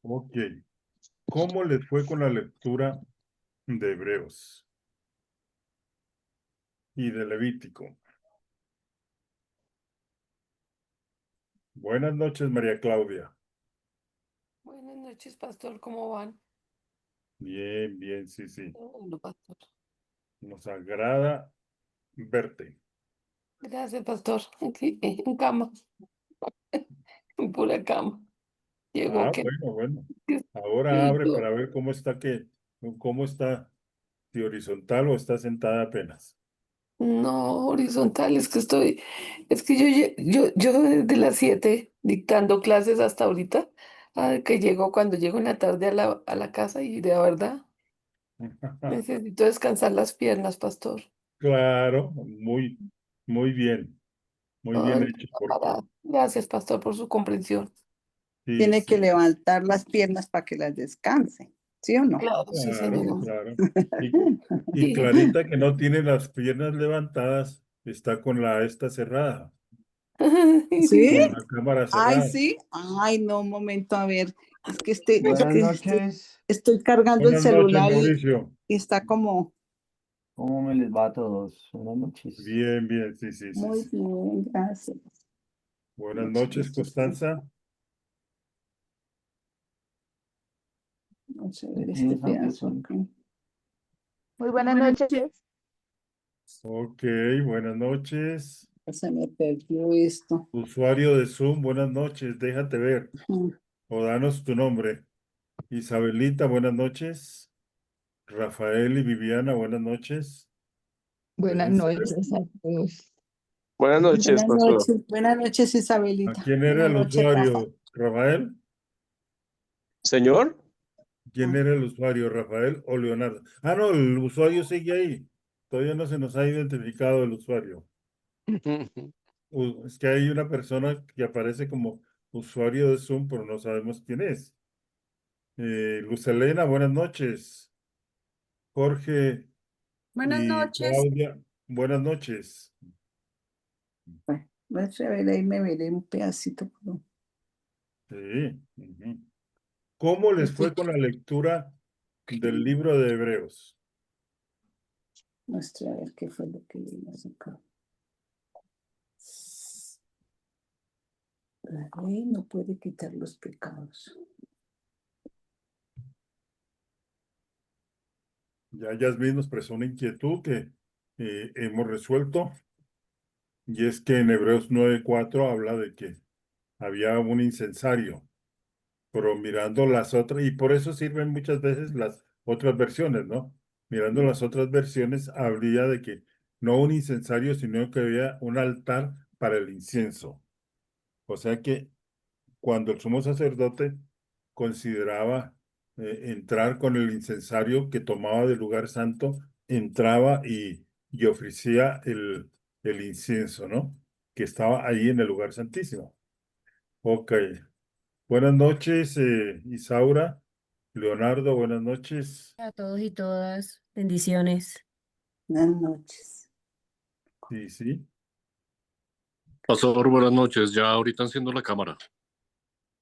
Ok. ¿Cómo les fue con la lectura de Hebreos y de Levítico? Buenas noches, María Claudia. Buenas noches, pastor, ¿cómo van? Bien, bien, sí, sí. Bueno, pastor. Nos agrada verte. Gracias, pastor. Aquí, en cama, en pura cama. Llegó Ah, que bueno, bueno. que- Ahora y abre yo, para ver cómo está, si horizontal o está sentada apenas. no, horizontal, es que yo desde las 7 dictando clases hasta ahorita, que llego cuando llego en la tarde a la casa y de verdad necesito descansar las piernas, pastor. Claro, muy Todo bien el hecho, día porque parada. Gracias, pastor, por su comprensión. sí, Tiene que sí, levantar las piernas para que las descanse, ¿sí o no? Claro, sí, claro, señor. claro. Y Clarita, que no tiene las piernas levantadas, está con la esta cerrada, ¿Sí? con la cámara Ay, cerrada. sí. Ay, no, un momento, a ver. Es Buenas que noches, estoy cargando el Buenas noches, celular Mauricio. y está como ¿cómo me les va a todos? Buenas noches. Bien, bien, sí, sí, sí, muy sí. bien, gracias. Buenas Muchas noches, gracias. Constanza. Vamos a ver este Empieza, pedazo empieza. acá. Muy buenas noches. Ok, buenas noches. Se me perdió esto. Usuario de Zoom, buenas noches, déjate ver. Mm. O danos tu nombre. Isabelita, buenas noches. Rafael y Viviana, buenas noches. Buenas Déjense ver. noches a todos. Buenas noches, pastor. Buenas noches, ¿A Isabelita. quién era Buenas el noches, Rafa. usuario? ¿Rafael? Señor, ¿Quién Ah, era el usuario? ¿Rafael o Leonardo? Ah, no, el usuario sigue ahí. Todavía no se nos ha identificado el usuario. Es que hay una persona que aparece como usuario de Zoom, pero no sabemos quién es. Luz Elena, buenas noches. Jorge Buenas y noches. Claudia, buenas noches. bueno, voy a ver, ahí me veré un pedacito. Sí. Ujú. ¿Cómo les fue con la lectura del libro de Hebreos? Muestra a ver qué fue lo que leímos acá. La ley no puede quitar los pecados. Ya Yasmín nos expresó una inquietud que hemos resuelto, y es que en Hebreos 9:4 habla de que había un incensario, pero mirando las otras, y por eso sirven muchas veces las otras versiones, ¿no? Mirando las otras versiones, habría de que no un incensario, sino que había un altar para el incienso. O sea que cuando el sumo sacerdote consideraba entrar con el incensario que tomaba del lugar santo, entraba y ofrecía el incienso, ¿no? Que estaba ahí en el lugar santísimo. Ok. Buenas noches, Isaura. Leonardo, buenas noches. A todos y todas, bendiciones. Buenas noches. Sí, sí. Pastor, buenas noches. Ya ahorita enciendo la cámara.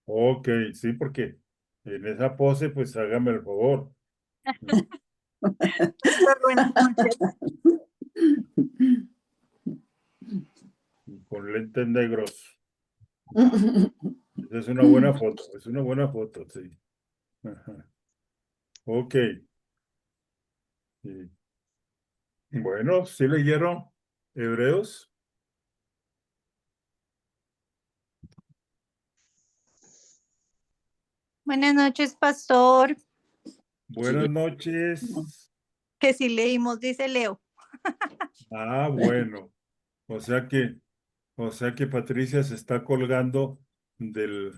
Ok, sí, porque en esa pose, pues hágame el favor. Pastor, buenas noches. Y con lentes negros. Esa es una buena foto, es una buena foto, sí. Ajá. Ok. Sí. Bueno, ¿sí leyeron Hebreos? Buenas noches, pastor. Buenas noches. Que si leímos, dice Leo. Ah, bueno. O sea que, o sea que Patricia se está colgando del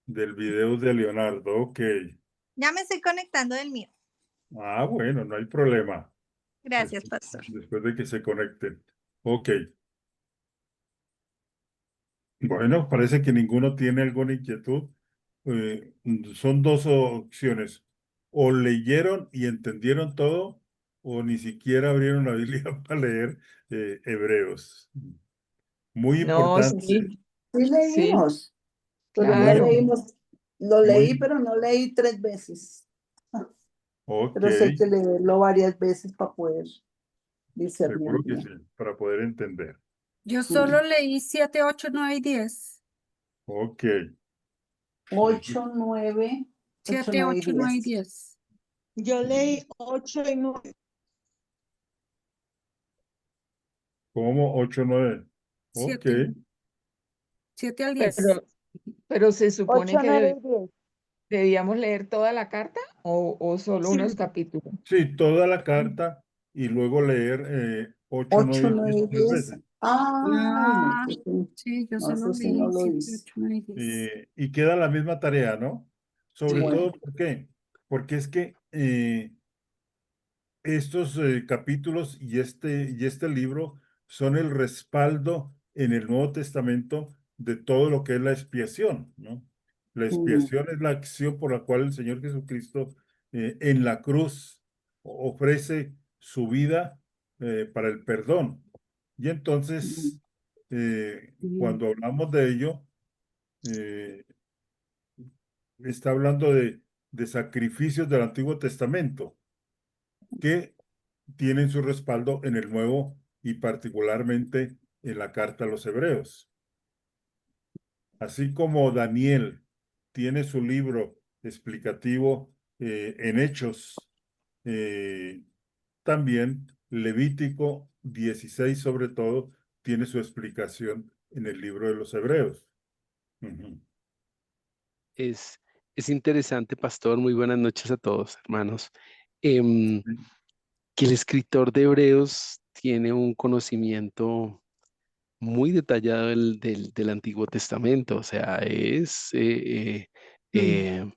video de Leonardo. Ok. Ya me estoy conectando del mío. Ah, bueno, no hay problema. Gracias, pastor. Después de que se conecten. Ok. Bueno, parece que ninguno tiene alguna inquietud. Eh, Son dos opciones. O leyeron y entendieron todo, o ni siquiera abrieron la Biblia para leer Hebreos. Muy No, importante, sí, Sí sí, leímos, pero no muy, claro. leímos. Lo Muy leí, bien. pero no leí 3 veces. Ok, Pero sé que leerlo varias veces para poder discernir seguro que sí, bien. para poder entender. Yo Sí. solo leí 7, 8, 9 y 10. Ok. 8, 9, 8, 7, 9 y 8, 9 y 10. 10. Yo leí 8 y 9. ¿Cómo? 8, 9. Ok. 7 al 10. Pero se supone 8, que 9 y 10. debíamos leer toda la carta o solo Sí. unos capítulos. Sí, toda la carta y luego leer 8, 9 8, y 9 10 y 3 10. veces. Ay, no, Ah, eso sí, sí, yo no, eso solo sí no leí lo 7, hice. 8, 9 y 10. Y queda la misma tarea, ¿no? Sobre Sí. todo, Bueno, ¿por qué? Porque es que estos capítulos y este libro son el respaldo en el Nuevo Testamento de todo lo que es la expiación, ¿no? La expiación es la acción por la cual el Señor Jesucristo en la cruz ofrece su vida para el perdón. Y entonces, Bien. cuando hablamos de ello, eh, está hablando de sacrificios del Antiguo Testamento que tienen su respaldo en el Nuevo y particularmente en la carta a los Hebreos. Así como Daniel tiene su libro explicativo en Hechos, eh, también Levítico 16 sobre todo tiene su explicación en el libro de los Hebreos. Ujú. Es, es interesante, pastor. Muy buenas noches a todos, hermanos. Em, que el escritor de Hebreos tiene un conocimiento muy detallado del Antiguo Testamento. O sea, eh, Sí.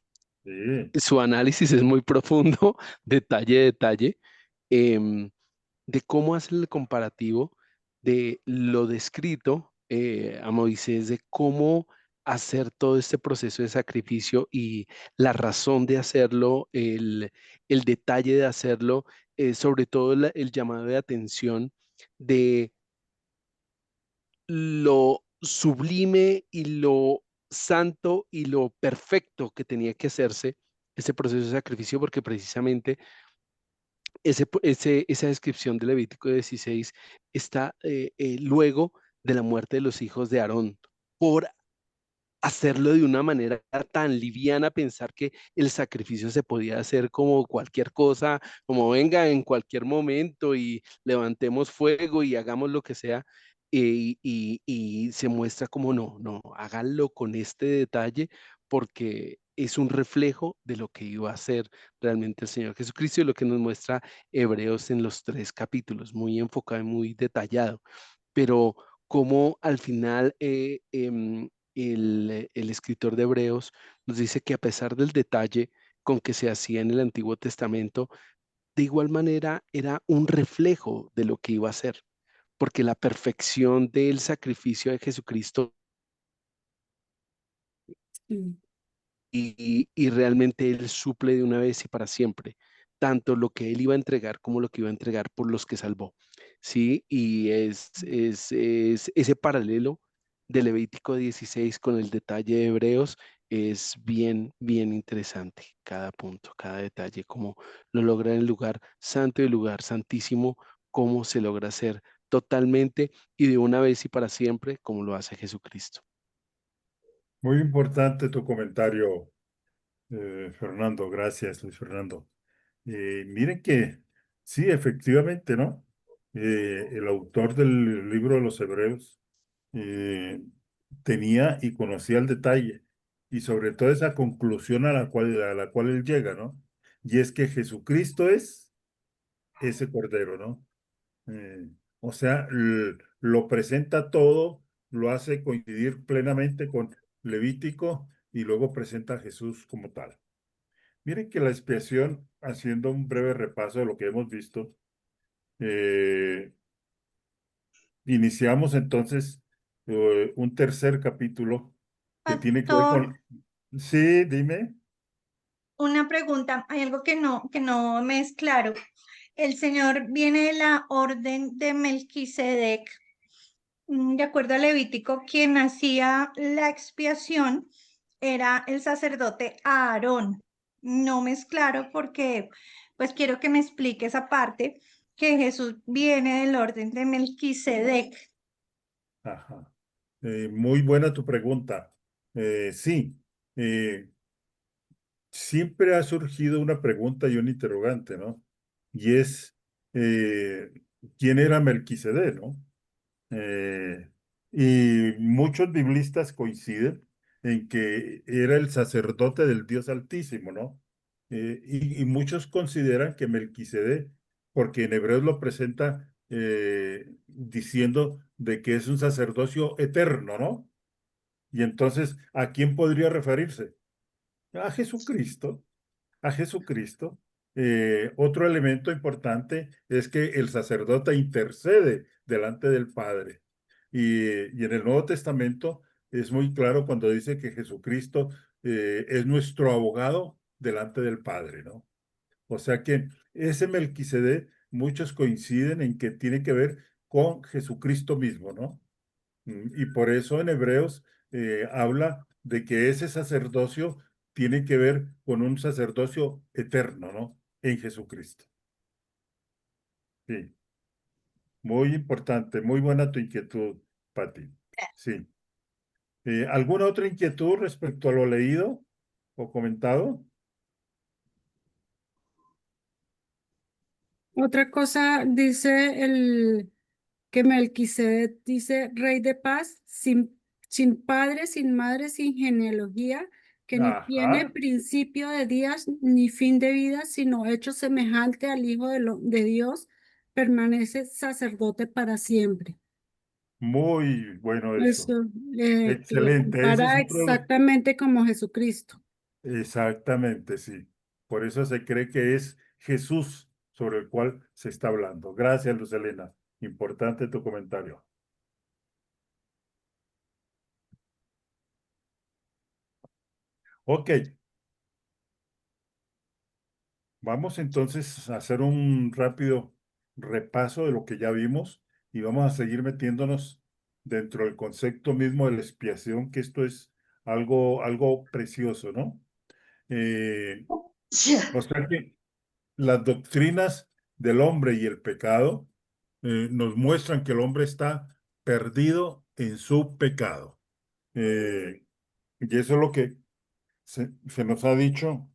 su análisis es muy profundo, detalle a detalle, em, de cómo hace el comparativo de lo descrito a Moisés, de cómo hacer todo este proceso de sacrificio y la razón de hacerlo, el detalle de hacerlo, sobre todo el llamado de atención de lo sublime y lo santo y lo perfecto que tenía que hacerse ese proceso de sacrificio, porque precisamente esa descripción de Levítico 16 está luego de la muerte de los hijos de Aarón, por hacerlo de una manera tan liviana, pensar que el sacrificio se podía hacer como cualquier cosa, como venga en cualquier momento y levantemos fuego y hagamos lo que sea, y se muestra como no, háganlo con este detalle porque es un reflejo de lo que iba a hacer realmente el Señor Jesucristo y lo que nos muestra Hebreos en los 3 capítulos, muy enfocado y muy detallado, pero como al final el escritor de Hebreos nos dice que a pesar del detalle con que se hacía en el Antiguo Testamento, de igual manera era un reflejo de lo que iba a ser, porque la perfección del sacrificio de Jesucristo Sí. y realmente Él suple de una vez y para siempre, tanto lo que Él iba a entregar como lo que iba a entregar por los que salvó. ¿Sí? Y es ese paralelo de Levítico 16 con el detalle de Hebreos es bien, bien interesante. Cada punto, cada detalle, cómo lo logra en el lugar santo y el lugar santísimo, cómo se logra hacer totalmente y de una vez y para siempre, como lo hace Jesucristo. Muy importante tu comentario, Fernando. Gracias, Luis Fernando. Miren que sí, efectivamente, ¿no? El autor del libro de los Hebreos eh, tenía y conocía el detalle y sobre todo esa conclusión a la cual él llega, ¿no? Y es que Jesucristo es ese cordero, ¿no? O sea, lo presenta todo, lo hace coincidir plenamente con Levítico y luego presenta a Jesús como tal. Miren que la expiación, haciendo un breve repaso de lo que hemos visto, eh, iniciamos entonces un tercer capítulo que tiene que ver Pastor, con... Sí, dime. una pregunta. Hay algo que no me es claro. El Señor viene de la orden de Melquisedec, de acuerdo a Levítico, quien hacía la expiación, era el sacerdote Aarón. No me es claro porque pues quiero que me explique esa parte, que Jesús viene del orden de Melquisedec. Ajá. Muy buena tu pregunta. Sí, siempre ha surgido una pregunta y un interrogante, ¿no? Y es, ¿quién era Melquisedec, no? Eh, y muchos biblistas coinciden en que era el sacerdote del Dios Altísimo, ¿no? Y muchos consideran que Melquisedec, porque en Hebreos lo presenta diciendo de que es un sacerdocio eterno, ¿no? Y entonces, ¿a quién podría referirse? A Jesucristo, a Jesucristo. Otro elemento importante es que el sacerdote intercede delante del Padre. Y en el Nuevo Testamento es muy claro cuando dice que Jesucristo es nuestro abogado delante del Padre, ¿no? O sea que ese Melquisedec, muchos coinciden en que tiene que ver con Jesucristo mismo, ¿no? Y por eso en Hebreos habla de que ese sacerdocio tiene que ver con un sacerdocio eterno, ¿no? En Jesucristo. Sí, muy importante, muy buena tu inquietud, Pati. Sí. ¿Alguna otra inquietud respecto a lo leído o comentado? Otra cosa dice el que Melquisedec dice rey de paz, sin padre, sin madre, sin genealogía, que ni tiene Ajá, principio de días ni fin de vida, sino hecho semejante al Hijo de Dios, permanece sacerdote para siempre. muy bueno eso. Eso, que lo Excelente. Ese es compara otro. exactamente como Jesucristo. Exactamente, sí. Por eso se cree que es Jesús sobre el cual se está hablando. Gracias, Luz Elena. Importante tu comentario. Ok, vamos entonces a hacer un rápido repaso de lo que ya vimos y vamos a seguir metiéndonos dentro del concepto mismo de la expiación, que esto es algo precioso, ¿no? O sea que las doctrinas del hombre y el pecado nos muestran que el hombre está perdido en su pecado. Y eso es lo que se nos ha dicho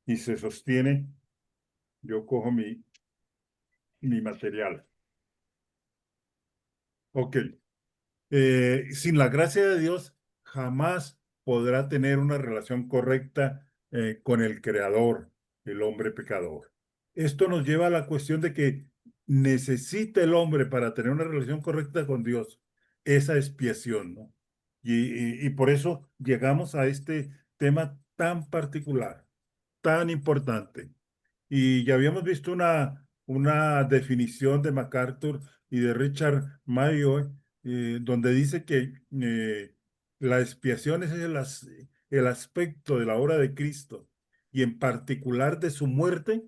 y se sostiene. Yo cojo mi material. Ok. Sin la gracia de Dios, jamás podrá tener una relación correcta con el Creador, el hombre pecador. Esto nos lleva a la cuestión de que necesita el hombre para tener una relación correcta con Dios esa expiación, ¿no? Y por eso llegamos a este tema tan particular, tan importante. Y ya habíamos visto una definición de MacArthur y de Richard Mayo, donde dice que la expiación es el aspecto de la obra de Cristo y en particular de su muerte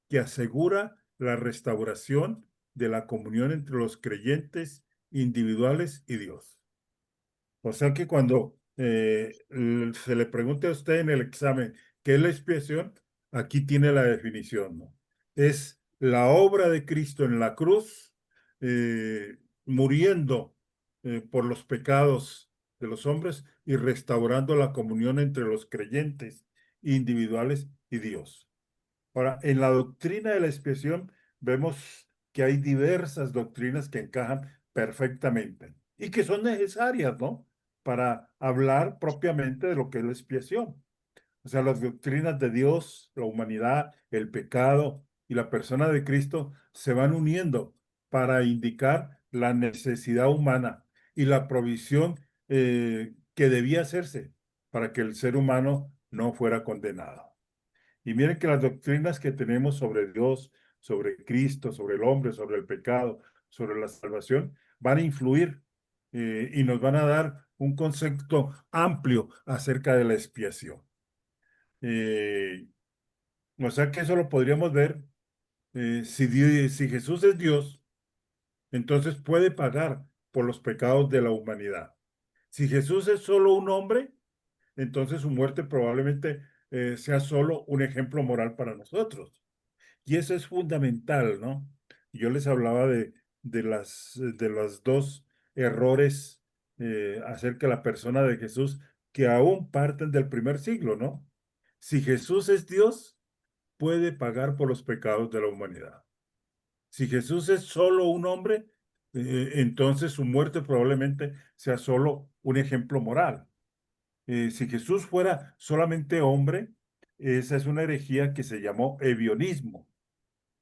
que asegura la restauración de la comunión entre los creyentes individuales y Dios. O sea que cuando se le pregunte a usted en el examen qué es la expiación, aquí tiene la definición, ¿no? Es la obra de Cristo en la cruz, muriendo por los pecados de los hombres y restaurando la comunión entre los creyentes individuales y Dios. Ahora, en la doctrina de la expiación vemos que hay diversas doctrinas que encajan perfectamente y que son necesarias, ¿no? Para hablar propiamente de lo que es la expiación. O sea, las doctrinas de Dios, la humanidad, el pecado y la persona de Cristo se van uniendo para indicar la necesidad humana y la provisión que debía hacerse para que el ser humano no fuera condenado. Y miren que las doctrinas que tenemos sobre Dios, sobre Cristo, sobre el hombre, sobre el pecado, sobre la salvación, van a influir y nos van a dar un concepto amplio acerca de la expiación. Eh, o sea que eso lo podríamos ver si Jesús es Dios, entonces puede pagar por los pecados de la humanidad. Si Jesús es solo un hombre, entonces su muerte probablemente sea solo un ejemplo moral para nosotros. Y eso es fundamental, ¿no? Yo les hablaba de los dos errores acerca de la persona de Jesús que aún parten del primer siglo, ¿no? Si Jesús es Dios, puede pagar por los pecados de la humanidad. Si Jesús es solo un hombre, entonces su muerte probablemente sea solo un ejemplo moral. Si Jesús fuera solamente hombre, esa es una herejía que se llamó ebionismo.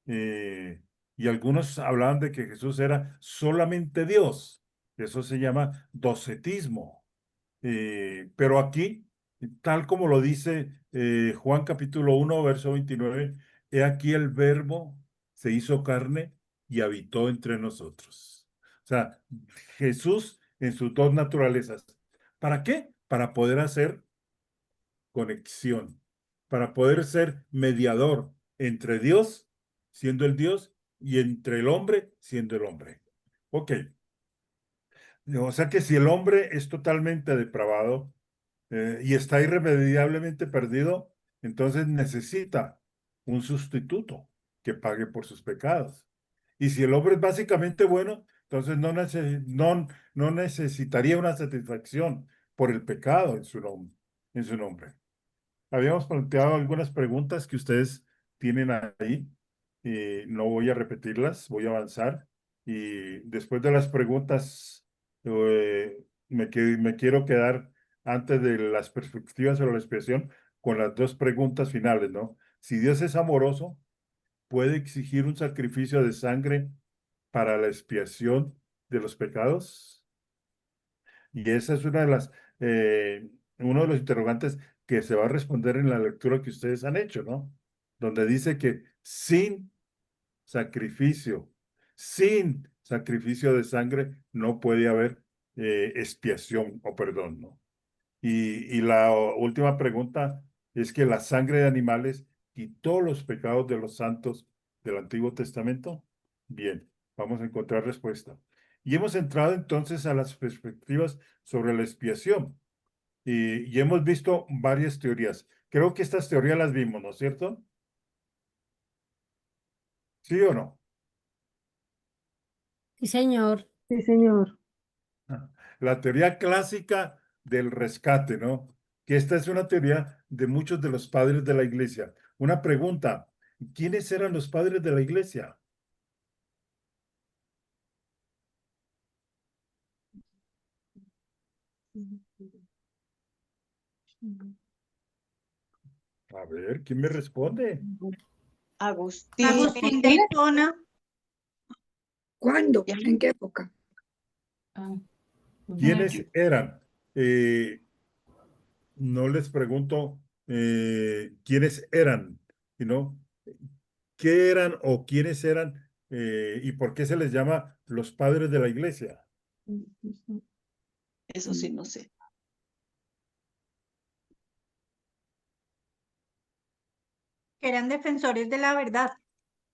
Y algunos hablaban de que Jesús era solamente Dios. Eso se llama docetismo. Pero aquí, tal como lo dice Juan capítulo 1, verso 29, he aquí el verbo se hizo carne y habitó entre nosotros. O sea, Jesús en sus dos naturalezas. ¿Para qué? Para poder hacer conexión, para poder ser mediador entre Dios, siendo el Dios, y entre el hombre, siendo el hombre. Ok. O sea que si el hombre es totalmente depravado y está irremediablemente perdido, entonces necesita un sustituto que pague por sus pecados. Y si el hombre es básicamente bueno, entonces no necesitaría una satisfacción por el pecado en su nombre. Habíamos planteado algunas preguntas que ustedes tienen ahí. No voy a repetirlas, voy a avanzar. Y después de las preguntas, me quiero quedar antes de las perspectivas sobre la expiación con las dos preguntas finales, ¿no? Si Dios es amoroso, ¿puede exigir un sacrificio de sangre para la expiación de los pecados? Y esa es uno de los interrogantes que se va a responder en la lectura que ustedes han hecho, ¿no? Donde dice que sacrificio, sin sacrificio de sangre, no puede haber expiación o perdón, ¿no? Y la última pregunta es que la sangre de animales quitó los pecados de los santos del Antiguo Testamento. Bien, vamos a encontrar respuesta. Y hemos entrado entonces a las perspectivas sobre la expiación. Y hemos visto varias teorías. Creo que estas teorías las vimos, ¿no es cierto? ¿Sí o no? Sí, señor. Sí, señor. La teoría clásica del rescate, ¿no? Que esta es una teoría de muchos de los padres de la iglesia. Una pregunta, ¿quiénes eran los padres de la iglesia? A ver, ¿quién me responde? Agustín de Hipona. ¿Cuándo? ¿En qué época? ¿Quiénes eran? No les pregunto quiénes eran, sino qué eran o quiénes eran y por qué se les llama los padres de la iglesia. Eso sí, no sé. Que eran defensores de la verdad.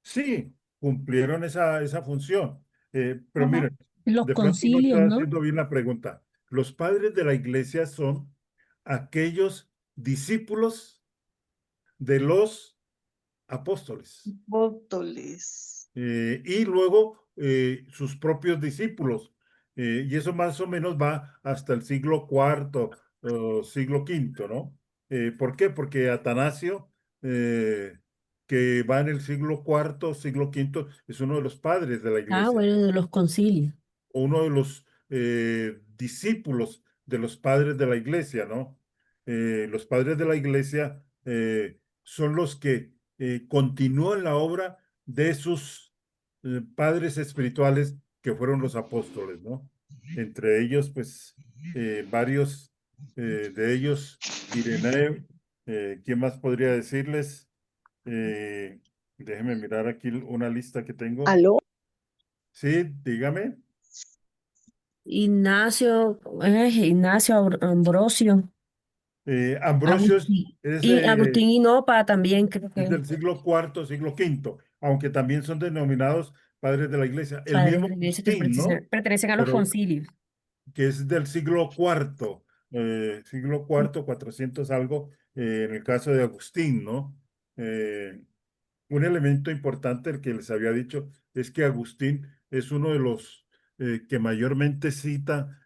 Sí, cumplieron esa función. Pero Ajá. miren, Los de pronto no concilios, estoy ¿no? haciendo bien la pregunta. Los padres de la iglesia son aquellos discípulos de los apóstoles. Apóstoles. Y luego sus propios discípulos. Y eso más o menos va hasta el siglo IV o siglo V, ¿no? ¿Por qué? Porque Atanasio, que va en el siglo IV, siglo V, es uno de los padres de la Ah, iglesia, bueno, de los concilios. uno de los discípulos de los padres de la iglesia, ¿no? Los padres de la iglesia son los que continúan la obra de sus padres espirituales que fueron los apóstoles, ¿no? Entre ellos, pues, varios de ellos, Ireneo, ¿quién más podría decirles? Déjenme mirar aquí una lista que tengo. ¿Aló? Sí, dígame. Ignacio, Ambrosio, Ambrosio es, y Agustín Hinopa también creo es que del siglo IV, siglo V, aunque también son denominados padres de la iglesia. El padres mismo de la iglesia que Agustín, ¿no? pertenecen a los Pero concilios. que es del siglo IV, siglo IV, 400 algo, en el caso de Agustín, ¿no? Un elemento importante, el que les había dicho, es que Agustín es uno de los que mayormente cita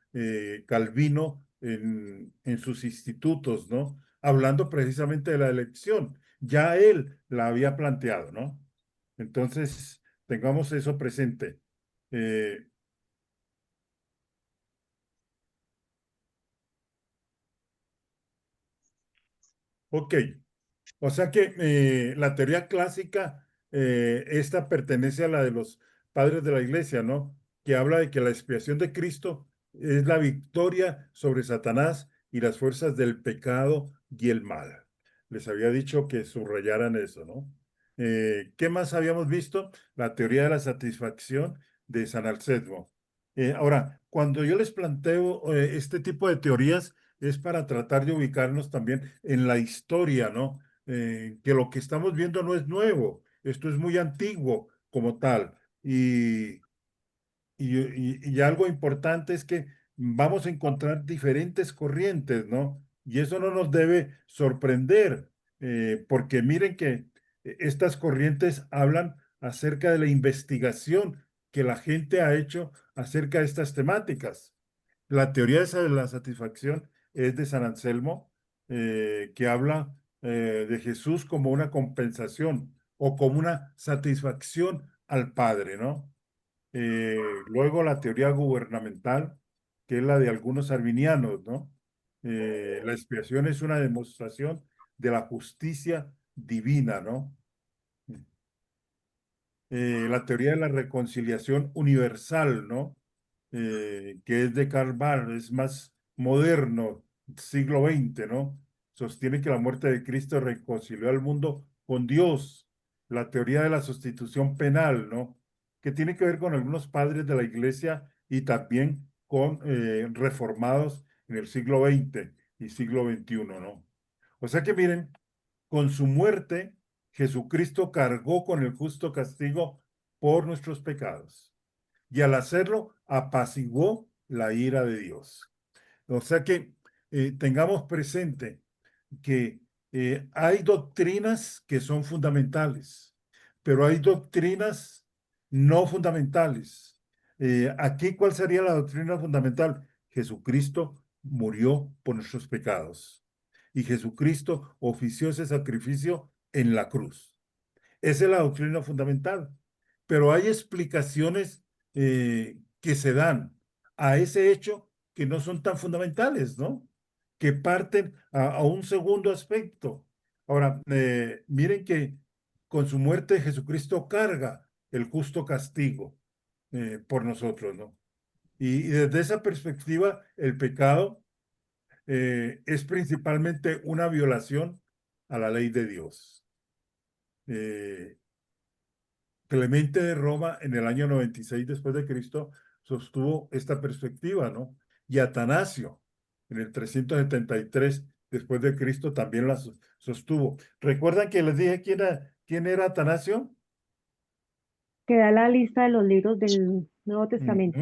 Calvino en sus institutos, ¿no? Hablando precisamente de la elección. Ya él la había planteado, ¿no? Entonces, tengamos eso presente. Ok. O sea que la teoría clásica, esta pertenece a la de los padres de la iglesia, ¿no? Que habla de que la expiación de Cristo es la victoria sobre Satanás y las fuerzas del pecado y el mal. Les había dicho que subrayaran eso, ¿no? ¿Qué más habíamos visto? La teoría de la satisfacción de San Anselmo. Ahora, cuando yo les planteo este tipo de teorías, es para tratar de ubicarnos también en la historia, ¿no? Que lo que estamos viendo no es nuevo, esto es muy antiguo como tal. Y algo importante es que vamos a encontrar diferentes corrientes, ¿no? Y eso no nos debe sorprender, porque miren que estas corrientes hablan acerca de la investigación que la gente ha hecho acerca de estas temáticas. La teoría de la satisfacción es de San Anselmo, que habla de Jesús como una compensación o como una satisfacción al Padre, ¿no? Luego la teoría gubernamental, que es la de algunos arminianos, ¿no? La expiación es una demostración de la justicia divina, ¿no? La teoría de la reconciliación universal, ¿no? Que es de Karl Barth, es más moderno, siglo XX, ¿no? Sostiene que la muerte de Cristo reconcilió al mundo con Dios. La teoría de la sustitución penal, ¿no? Que tiene que ver con algunos padres de la iglesia y también con reformados en el siglo XX y siglo XXI, ¿no? O sea que miren, con su muerte, Jesucristo cargó con el justo castigo por nuestros pecados y al hacerlo apaciguó la ira de Dios. O sea que tengamos presente que hay doctrinas que son fundamentales, pero hay doctrinas no fundamentales. Aquí, ¿cuál sería la doctrina fundamental? Jesucristo murió por nuestros pecados y Jesucristo ofició ese sacrificio en la cruz. Esa es la doctrina fundamental. Pero hay explicaciones que se dan a ese hecho que no son tan fundamentales, ¿no? Que parten a un segundo aspecto. Ahora, miren que con su muerte Jesucristo carga el justo castigo por nosotros, ¿no? Y desde esa perspectiva, el pecado es principalmente una violación a la ley de Dios. Clemente de Roma en el año 96 después de Cristo sostuvo esta perspectiva, ¿no? Y Atanasio en el 373 después de Cristo también la sostuvo. ¿Recuerdan que les dije quién era Atanasio? Que da la lista de los libros del Nuevo Testamento.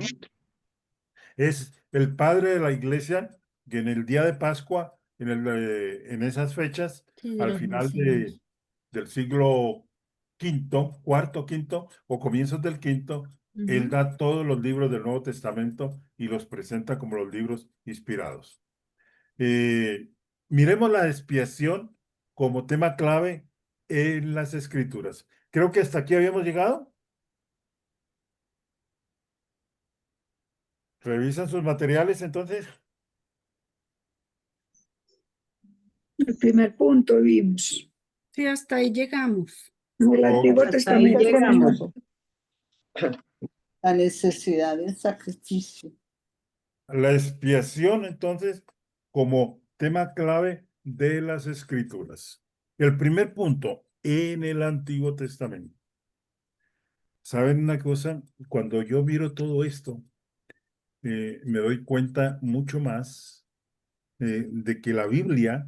Es el padre de la iglesia que en el día de Pascua, en esas fechas, Sí, de al los final rocíos. del siglo cuarto, quinto o comienzos del quinto, él Ujú. da todos los libros del Nuevo Testamento y los presenta como los libros inspirados. Eh, Miremos la expiación como tema clave en las Escrituras. Creo que hasta aquí habíamos llegado. ¿Revisan sus materiales entonces? El primer punto vimos. Sí, hasta ahí llegamos. En el Antiguo Hasta ahí Testamento llegamos. la necesidad del sacrificio. La expiación, entonces, como tema clave de las Escrituras. El primer punto, en el Antiguo Testamento. ¿Saben una cosa? Cuando yo miro todo esto, me doy cuenta mucho más de que la Biblia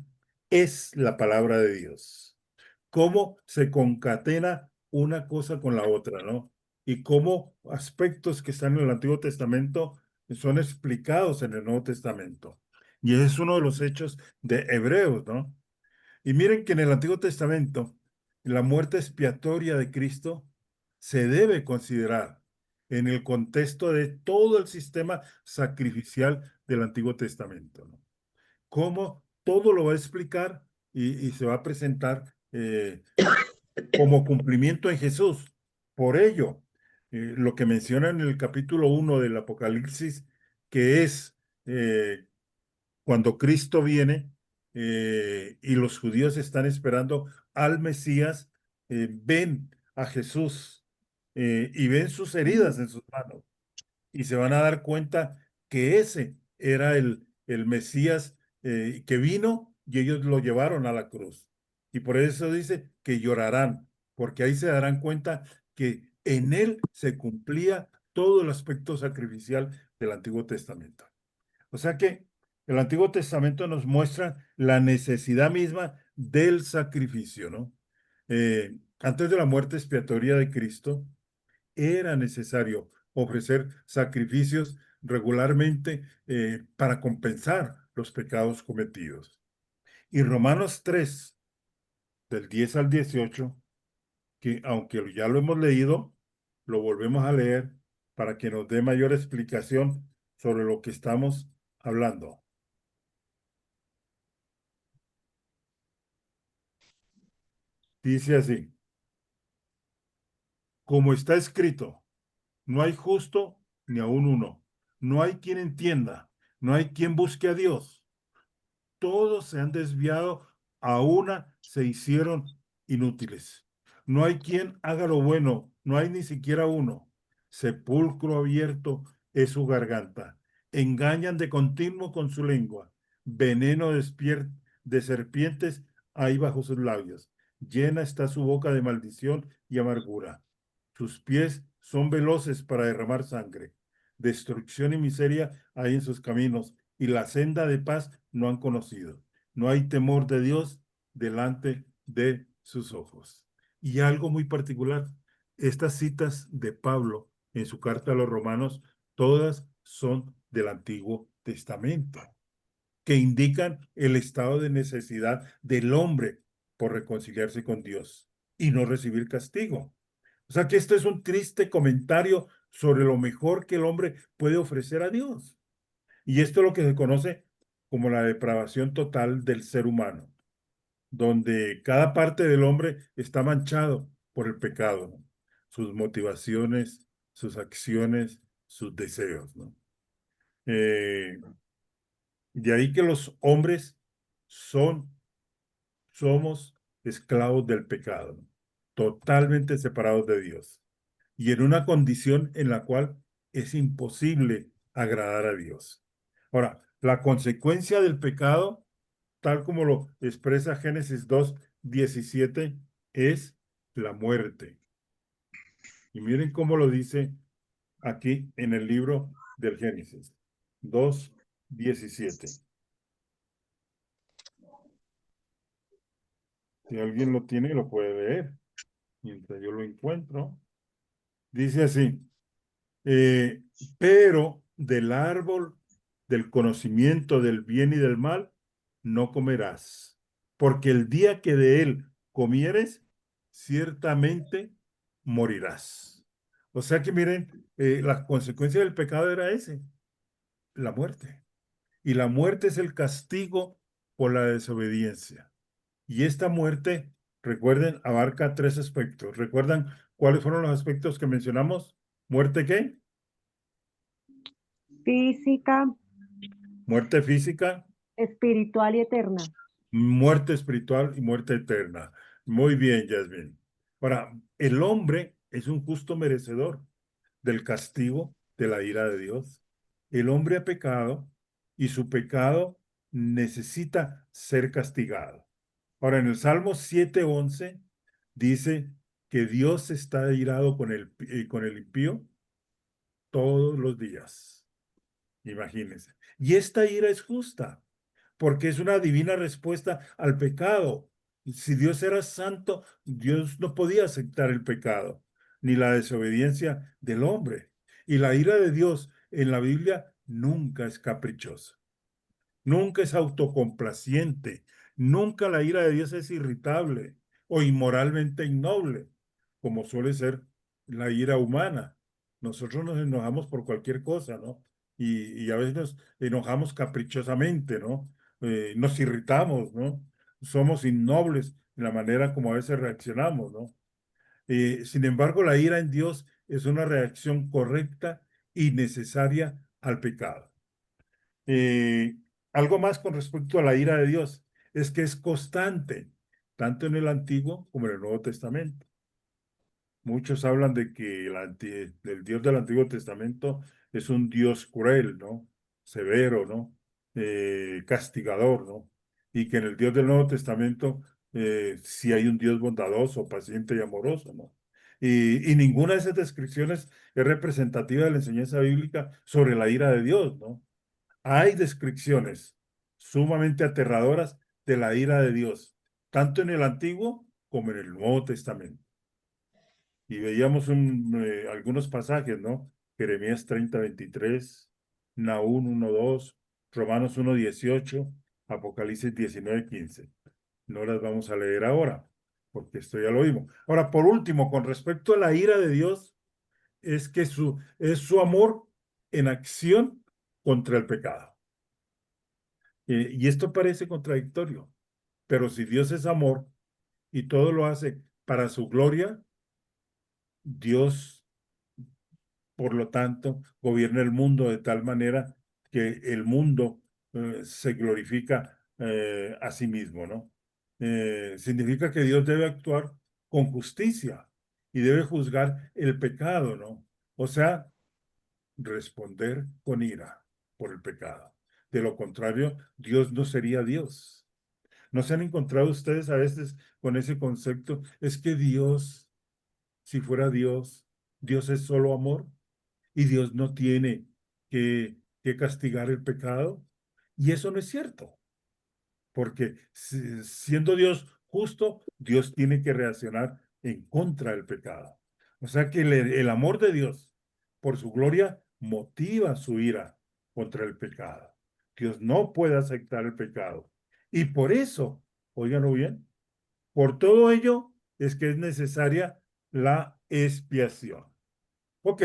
es la palabra de Dios. Cómo se concatena una cosa con la otra, ¿no? Y cómo aspectos que están en el Antiguo Testamento son explicados en el Nuevo Testamento. Y ese es uno de los hechos de Hebreos, ¿no? Y miren que en el Antiguo Testamento, la muerte expiatoria de Cristo se debe considerar en el contexto de todo el sistema sacrificial del Antiguo Testamento, ¿no? Cómo todo lo va a explicar y se va a presentar como cumplimiento en Jesús. Por ello, lo que menciona en el capítulo 1 del Apocalipsis, que es cuando Cristo viene y los judíos están esperando al Mesías, ven a Jesús y ven sus heridas en sus manos y se van a dar cuenta que ese era el Mesías que vino y ellos lo llevaron a la cruz. Y por eso dice que llorarán, porque ahí se darán cuenta que en él se cumplía todo el aspecto sacrificial del Antiguo Testamento. O sea que el Antiguo Testamento nos muestra la necesidad misma del sacrificio, ¿no? Antes de la muerte expiatoria de Cristo, era necesario ofrecer sacrificios regularmente para compensar los pecados cometidos. Y Romanos 3, del 10 al 18, que aunque ya lo hemos leído, lo volvemos a leer para que nos dé mayor explicación sobre lo que estamos hablando. Dice así, como está escrito, no hay justo ni aun uno, no hay quien entienda, no hay quien busque a Dios. Todos se han desviado, a una se hicieron inútiles. No hay quien haga lo bueno, no hay ni siquiera uno. Sepulcro abierto es su garganta. Engañan de continuo con su lengua. Veneno de serpientes hay bajo sus labios. Llena está su boca de maldición y amargura. Sus pies son veloces para derramar sangre. Destrucción y miseria hay en sus caminos, y la senda de paz no han conocido. No hay temor de Dios delante de sus ojos. Y algo muy particular, estas citas de Pablo en su carta a los romanos, todas son del Antiguo Testamento, que indican el estado de necesidad del hombre por reconciliarse con Dios y no recibir castigo. O sea que esto es un triste comentario sobre lo mejor que el hombre puede ofrecer a Dios. Y esto es lo que se conoce como la depravación total del ser humano, donde cada parte del hombre está manchado por el pecado, ¿no? Sus motivaciones, sus acciones, sus deseos, ¿no? De ahí que los hombres somos esclavos del pecado, ¿no? Totalmente separados de Dios y en una condición en la cual es imposible agradar a Dios. Ahora, la consecuencia del pecado, tal como lo expresa Génesis 2:17, es la muerte. Y miren cómo lo dice aquí en el libro del Génesis 2:17. Si alguien lo tiene, lo puede leer. Mientras yo lo encuentro. Dice así, pero del árbol del conocimiento del bien y del mal no comerás, porque el día que de él comieres, ciertamente morirás. O sea que miren, la consecuencia del pecado era ese, la muerte. Y la muerte es el castigo por la desobediencia. Y esta muerte, recuerden, abarca tres aspectos. ¿Recuerdan cuáles fueron los aspectos que mencionamos? ¿Muerte qué? Física, Muerte física, espiritual y eterna. muerte espiritual y muerte eterna. Muy bien, Yasmin. Ahora, el hombre es un justo merecedor del castigo de la ira de Dios. El hombre ha pecado y su pecado necesita ser castigado. Ahora, en el Salmo 7:11 dice que Dios está irado con el impío todos los días. Imagínense. Y esta ira es justa, porque es una divina respuesta al pecado. Si Dios era santo, Dios no podía aceptar el pecado, ni la desobediencia del hombre. Y la ira de Dios en la Biblia nunca es caprichosa. nunca es autocomplaciente, nunca la ira de Dios es irritable o inmoralmente innoble, como suele ser la ira humana. Nosotros nos enojamos por cualquier cosa, ¿no? Y a veces nos enojamos caprichosamente, ¿no? Nos irritamos, ¿no? Somos innobles en la manera como a veces reaccionamos, ¿no? Sin embargo, la ira en Dios es una reacción correcta y necesaria al pecado. Eh, Algo más con respecto a la ira de Dios es que es constante, tanto en el Antiguo como en el Nuevo Testamento. Muchos hablan de que el Dios del Antiguo Testamento es un Dios cruel, ¿no? Severo, ¿no? Castigador, ¿no? Y que en el Dios del Nuevo Testamento sí hay un Dios bondadoso, paciente y amoroso, ¿no? Y ninguna de esas descripciones es representativa de la enseñanza bíblica sobre la ira de Dios, ¿no? Hay descripciones sumamente aterradoras de la ira de Dios, tanto en el Antiguo como en el Nuevo Testamento. Y veíamos algunos pasajes, ¿no? Jeremías 30:23, Nahum 1:2, Romanos 1:18, Apocalipsis 19:15. No las vamos a leer ahora, porque esto ya lo vimos. Ahora, por último, con respecto a la ira de Dios, es que es su amor en acción contra el pecado. Y esto parece contradictorio, pero si Dios es amor y todo lo hace para su gloria, Dios, por lo tanto, gobierna el mundo de tal manera que el mundo se glorifica a sí mismo, ¿no? Significa que Dios debe actuar con justicia y debe juzgar el pecado, ¿no? O sea, responder con ira por el pecado. De lo contrario, Dios no sería Dios. ¿No se han encontrado ustedes a veces con ese concepto? Es que Dios, si fuera Dios, Dios es solo amor y Dios no tiene que castigar el pecado. Y eso no es cierto, porque siendo Dios justo, Dios tiene que reaccionar en contra del pecado. O sea que el amor de Dios, por su gloria, motiva su ira contra el pecado. Dios no puede aceptar el pecado. Y por eso, óiganlo bien, por todo ello es que es necesaria la expiación. Ok,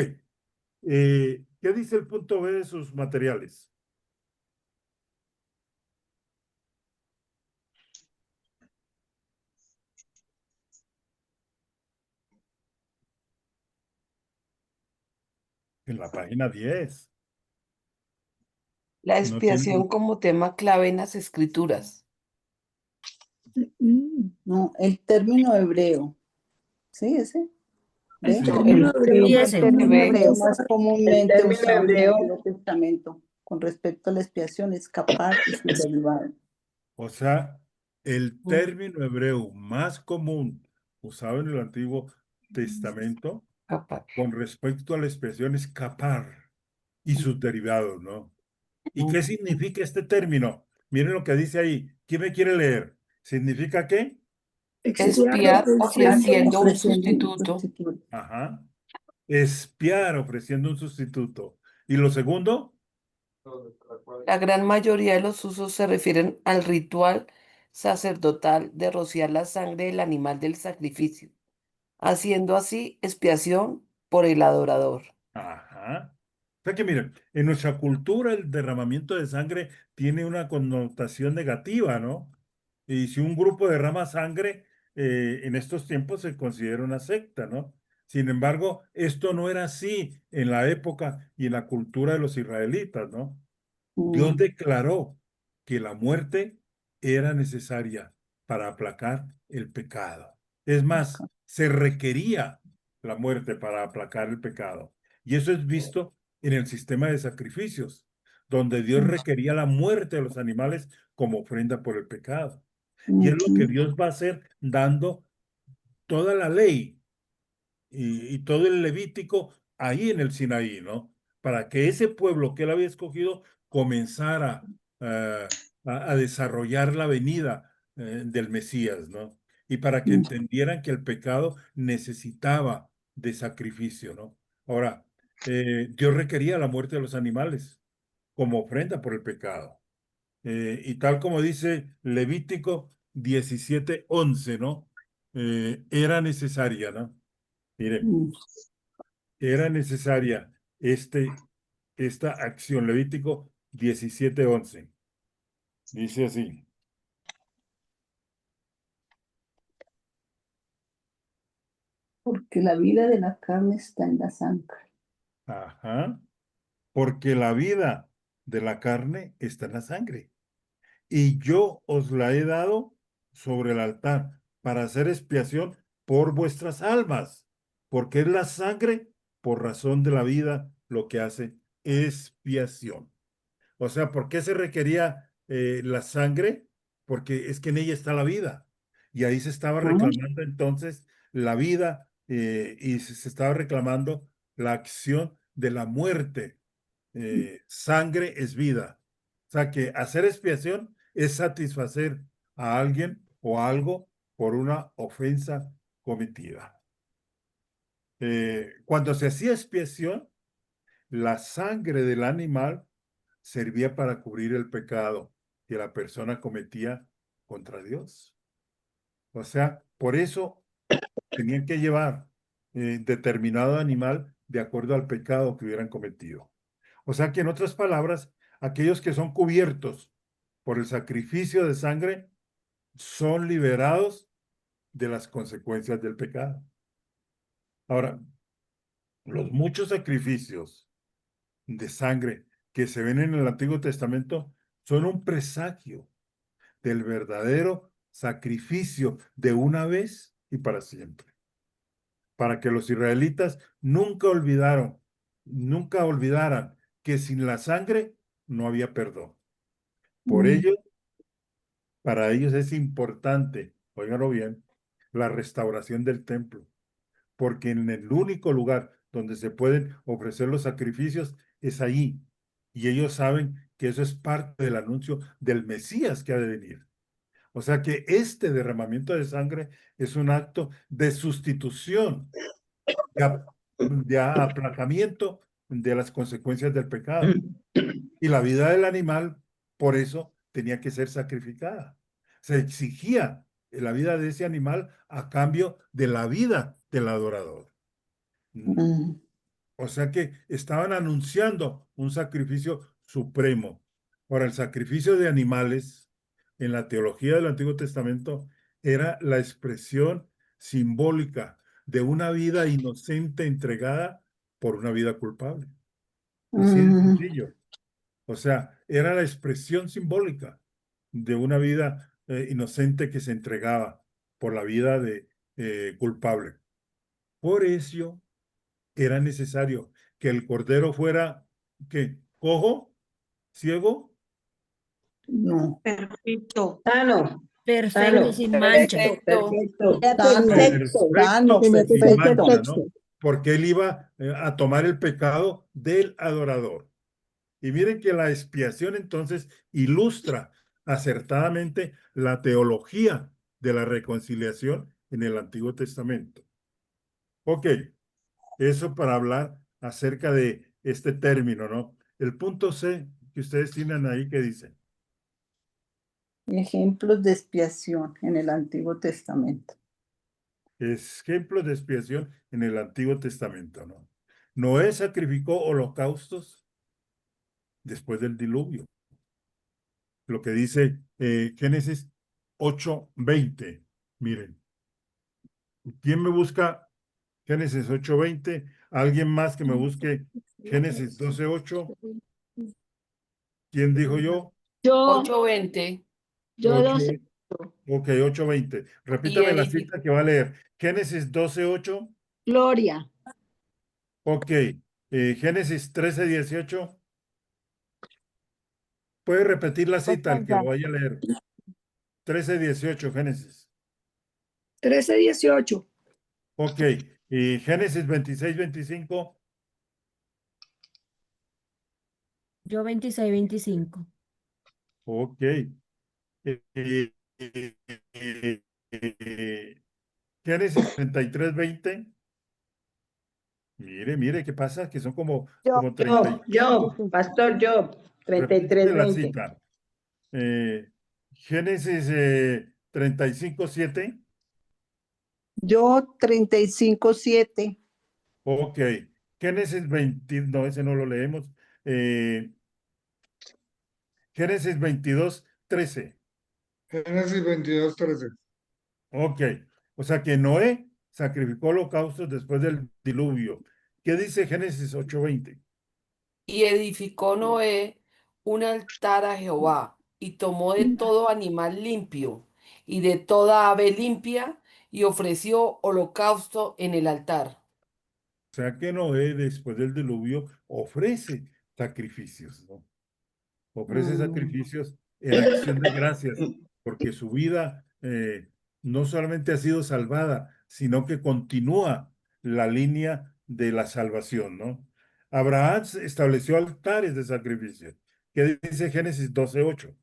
¿qué dice el punto B de sus materiales? En la página 10. La No tiene... expiación como tema clave en las escrituras. No, el término hebreo. ¿Sí, ese? ¿Ve? No, el Y ese. Término ve, hebreo más comúnmente usado en el Antiguo Testamento con respecto a la expiación, escapar y su derivado. O sea, el término hebreo más común usado en el Antiguo Testamento capaz. con respecto a la expresión escapar y sus derivados, ¿no? ¿Y qué significa este término? Miren lo que dice ahí. ¿Quién me quiere leer? ¿Significa qué? Espiar ofreciendo un Ofreciendo un sustituto. sustituto. Ajá. Espiar ofreciendo un sustituto. ¿Y lo segundo? La gran mayoría de los usos se refieren al ritual sacerdotal de rociar la sangre del animal del sacrificio, haciendo así expiación por el adorador. Ajá. O sea que miren, en nuestra cultura el derramamiento de sangre tiene una connotación negativa, ¿no? Y si un grupo derrama sangre, en estos tiempos se considera una secta, ¿no? Sin embargo, esto no era así en la época y en la cultura de los israelitas, ¿no? Dios declaró que la muerte era necesaria para aplacar el pecado. Es más, se requería la muerte para aplacar el pecado. Y eso es visto en el sistema de sacrificios, donde Dios requería la muerte de los animales como ofrenda por el pecado. Y es lo que Dios va a hacer dando toda la ley y todo el Levítico ahí en el Sinaí, ¿no? Para que ese pueblo que él había escogido comenzara a desarrollar la venida del Mesías, ¿no? Y para que entendieran que el pecado necesitaba de sacrificio, ¿no? Ahora, Dios requería la muerte de los animales como ofrenda por el pecado. y tal como dice Levítico 17:11, ¿no? Era necesaria, ¿no? Miren, era necesaria esta acción, Levítico 17:11. Dice así. Porque la vida de la carne está en la sangre. Ajá. Porque la vida de la carne está en la sangre. Y yo os la he dado sobre el altar para hacer expiación por vuestras almas. Porque es la sangre, por razón de la vida, lo que hace expiación. O sea, ¿por qué se requería la sangre? Porque es que en ella está la vida. Y ahí se estaba reclamando entonces la vida y se estaba reclamando la acción de la muerte. Sangre es vida. O sea, que hacer expiación es satisfacer a alguien o algo por una ofensa cometida. Cuando se hacía expiación, la sangre del animal servía para cubrir el pecado que la persona cometía contra Dios. O sea, por eso tenían que llevar determinado animal de acuerdo al pecado que hubieran cometido. O sea que en otras palabras, aquellos que son cubiertos por el sacrificio de sangre son liberados de las consecuencias del pecado. Ahora, los muchos sacrificios de sangre que se ven en el Antiguo Testamento son un presagio del verdadero sacrificio de una vez y para siempre. Para que los israelitas nunca olvidaran que sin la sangre no había perdón. Por ello, para ellos es importante, óiganlo bien, la restauración del templo, porque en el único lugar donde se pueden ofrecer los sacrificios es allí. Y ellos saben que eso es parte del anuncio del Mesías que ha de venir. O sea que este derramamiento de sangre es un acto de sustitución, de aplacamiento de las consecuencias del pecado. Y la vida del animal, por eso, tenía que ser sacrificada. Se exigía la vida de ese animal a cambio de la vida del adorador. O sea que estaban anunciando un sacrificio supremo. Ahora, el sacrificio de animales en la teología del Antiguo Testamento era la expresión simbólica de una vida inocente entregada por una vida culpable. Así de sencillo. O sea, era la expresión simbólica de una vida inocente que se entregaba por la vida de culpable. Por eso era necesario que el cordero fuera, ¿qué? ¿Cojo? ¿Ciego? No. Perfecto. Sano. Perfecto, sin mancha. Perfecto. Perfecto Sano, y sin perfecto. mancha, ¿no? Porque él iba a tomar el pecado del adorador. Y miren que la expiación entonces ilustra acertadamente la teología de la reconciliación en el Antiguo Testamento. Ok, eso para hablar acerca de este término, ¿no? El punto C que ustedes tienen ahí, ¿qué dice? Ejemplos de expiación en el Antiguo Testamento. Ejemplos de expiación en el Antiguo Testamento, ¿no? Noé sacrificó holocaustos después del diluvio. Lo que dice Génesis 8:20. Miren, ¿quién me busca Génesis 8:20? ¿Alguien más que me busque Génesis 12:8? ¿Quién dijo yo? Yo, 8:20. yo 8, ok, 8:20. Y Repítame la ahí, cita que va a leer. Génesis 12:8. Gloria. Ok. Génesis 13:18. Puede repetir la cita el que lo vaya a leer. 13:18, Génesis. 13:18. Ok. Y Génesis 26:25. Yo 26:25. Ok. Génesis 33:20. Mire, ¿qué pasa? Que son como 30. Yo, pastor, yo, Repíteme la 33:20. cita. Génesis 35:7. Yo 35:7. Ok. Génesis 20, no, ese no lo leemos. Eh, Génesis 22:13. Génesis 22:13. Ok. O sea que Noé sacrificó holocaustos después del diluvio. ¿Qué dice Génesis 8:20? Y edificó Noé un altar a Jehová, y tomó de todo animal limpio y de toda ave limpia, y ofreció holocausto en el altar. O sea que Noé, después del diluvio, ofrece sacrificios, ¿no? Ofrece sacrificios en acción de gracias, porque su vida no solamente ha sido salvada, sino que continúa la línea de la salvación, ¿no? Abraham estableció altares de sacrificio. ¿Qué dice Génesis 12:8?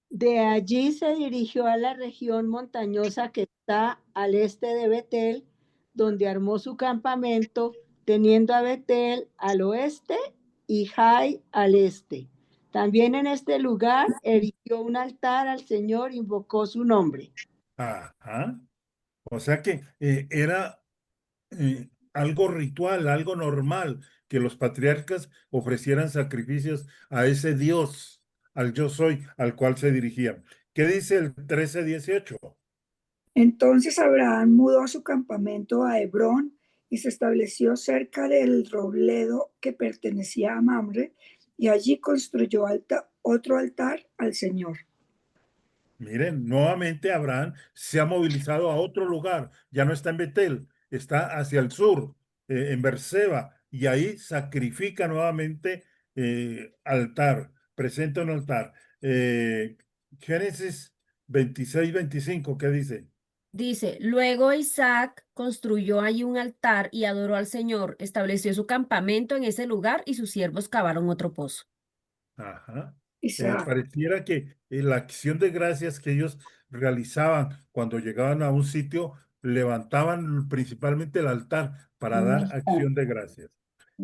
De allí se dirigió a la región montañosa que está al este de Betel, donde armó su campamento, teniendo a Betel al oeste y Jai al este. También en este lugar erigió un altar al Señor, invocó su nombre. Ajá. O sea que era algo ritual, algo normal, que los patriarcas ofrecieran sacrificios a ese Dios, al yo soy, al cual se dirigían. ¿Qué dice el 13:18? Entonces Abraham mudó su campamento a Hebrón y se estableció cerca del robledo que pertenecía a Mamre, y allí construyó otro altar al Señor. Miren, nuevamente Abraham se ha movilizado a otro lugar, ya no está en Betel, está hacia el sur, en Berseba, y ahí sacrifica nuevamente altar, presenta un altar. Génesis 26:25, ¿qué dice? Dice, luego Isaac construyó allí un altar y adoró al Señor, estableció su campamento en ese lugar y sus siervos cavaron otro pozo. Ajá. Isaac. Pareciera que la acción de gracias que ellos realizaban cuando llegaban a un sitio, levantaban principalmente el altar para dar acción de gracias.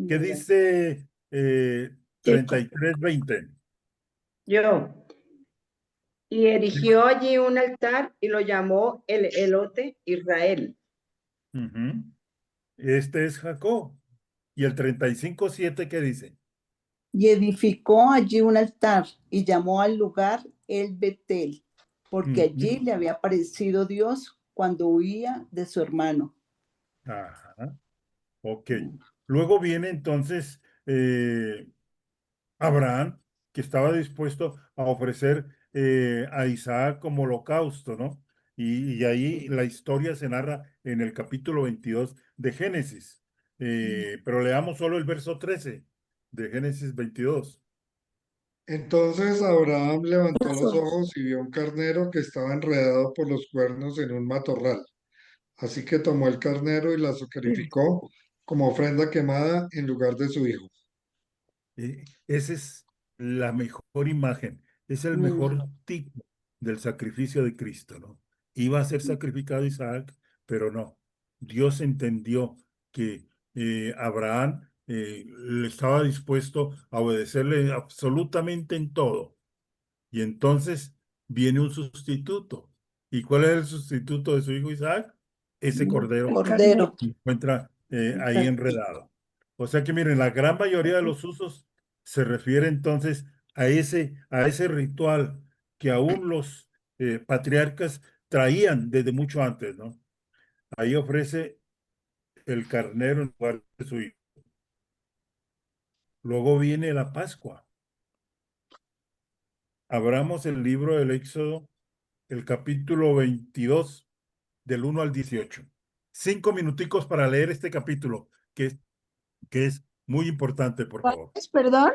¿Qué dice Checo. 33:20? Yo. Y erigió allí un altar y lo llamó el Elote Israel. Ujú. Este es Jacob. ¿Y el 35:7 qué dice? Y edificó allí un altar y llamó al lugar El Betel, porque allí Ujú. le había aparecido Dios cuando huía de su hermano. Ajá. Ok. Luego viene entonces Abraham, que estaba dispuesto a ofrecer a Isaac como holocausto, ¿no? Y ahí la historia se narra en el capítulo 22 de Génesis. Pero leamos solo el verso 13 de Génesis 22. Entonces Abraham levantó los ojos y vio un carnero que estaba enredado por los cuernos en un matorral. Así que tomó el carnero y la sacrificó como ofrenda quemada en lugar de su hijo. Esa es la mejor imagen, es el mejor tipo del sacrificio de Cristo, ¿no? Iba a ser sacrificado Isaac, pero no. Dios entendió que Abraham le estaba dispuesto a obedecerle absolutamente en todo. Y entonces viene un sustituto. ¿Y cuál es el sustituto de su hijo Isaac? Ese cordero Cordero. que se encuentra ahí enredado. O sea que miren, la gran mayoría de los usos se refiere entonces a ese ritual que aún los patriarcas traían desde mucho antes, ¿no? Ahí ofrece el carnero en lugar de su hijo. Luego viene la Pascua. Abramos el libro del Éxodo, el capítulo 22, del 1 al 18. 5 minuticos para leer este capítulo, que es muy importante, por ¿Cuál favor. es, perdón?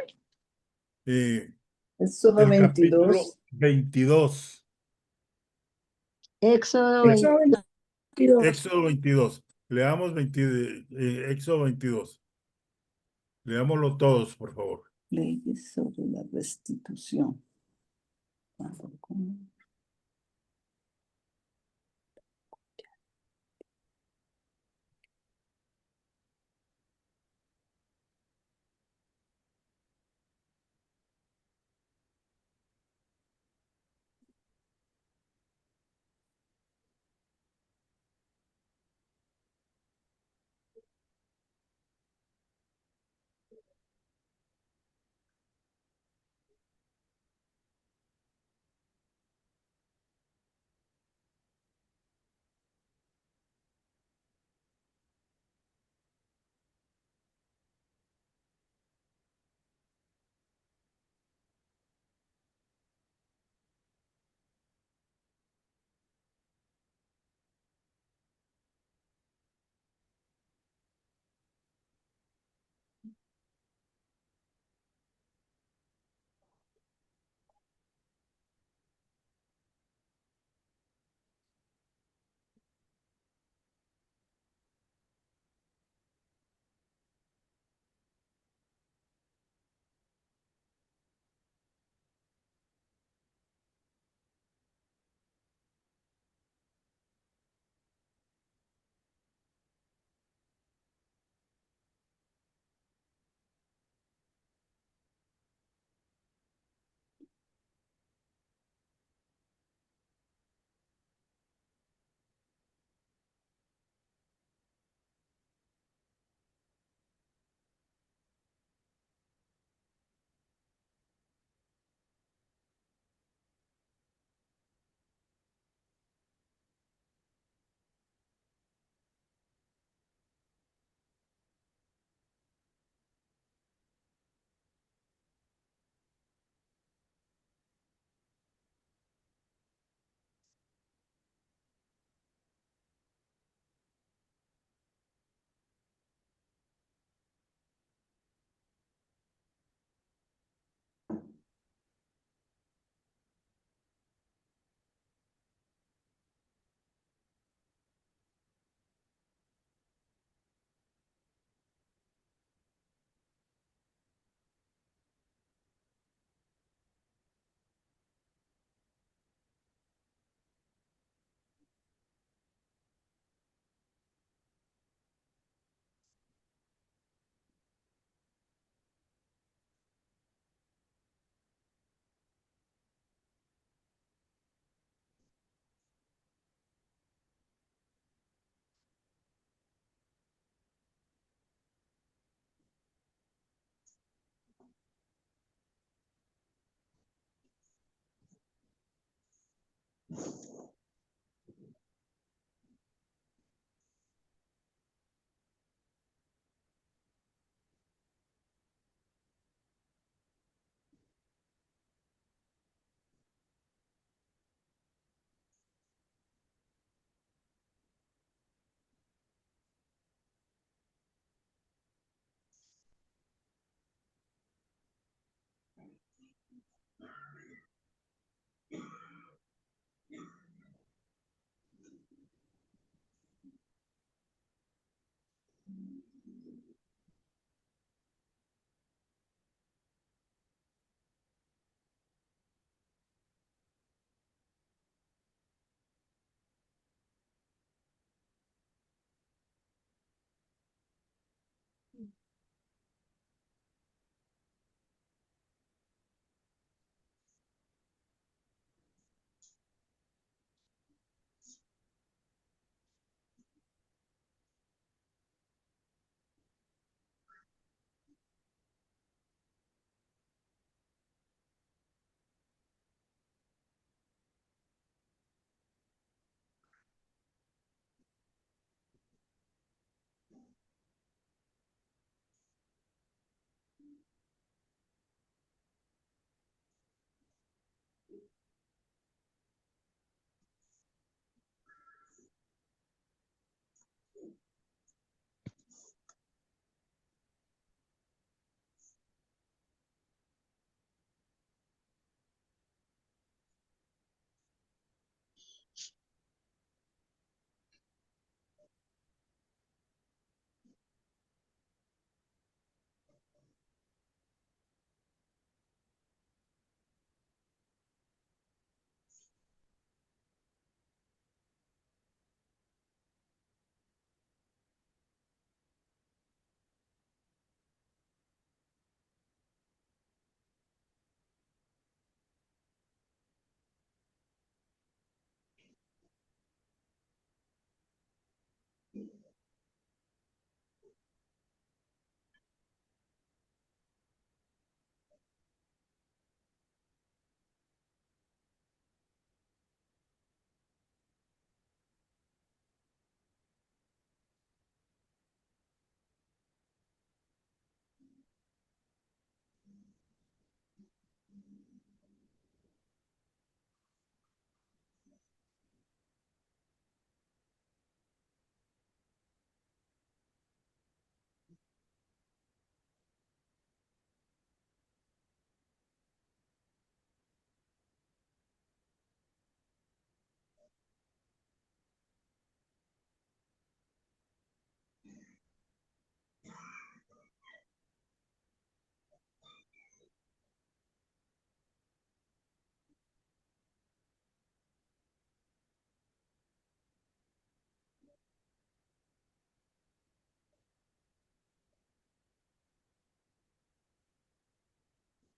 Éxodo El capítulo 22. 22. Éxodo Éxodo 22. Éxodo 22. Leamos Éxodo 22. Leámoslo todos, por favor. Leyes sobre la restitución.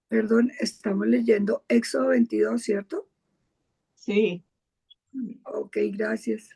Perdón, estamos leyendo Éxodo 22, ¿cierto? Sí. Ok, gracias.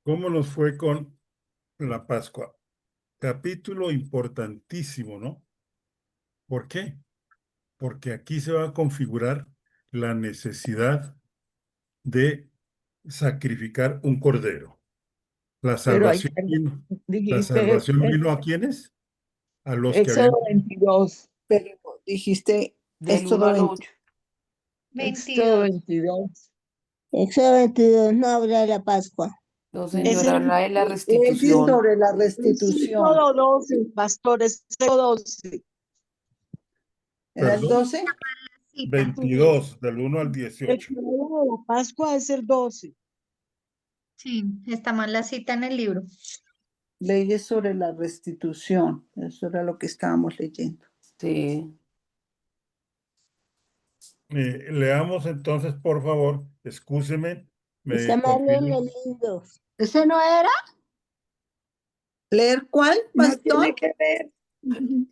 ¿Cómo nos fue con la Pascua? capítulo importantísimo, ¿no? ¿Por qué? Porque aquí se va a configurar la necesidad de sacrificar un cordero. La Pero ahí salvación vino. ¿La dijiste salvación vino a quiénes? A los que Éxodo habían... 22. Pero dijiste Del 1 Éxodo al 20. 8. Éxodo 22. 22. Éxodo 22 no habla de la Pascua. No, Es señora, habla de la Sí, restitución. sobre la es restitución. Éxodo 12, pastor, es Éxodo 12. ¿Era el Perdón, 12? 22, del 1 al 18. El que habla de la Pascua es el 12. Sí, está mal la cita en el libro. Leyes sobre la restitución. Eso era lo que estábamos leyendo. Sí. Leamos entonces, por favor, excúseme, Está me mal en confirmo. el libro. ¿Ese no era? ¿Leer cuál, No tiene pastor? que ver.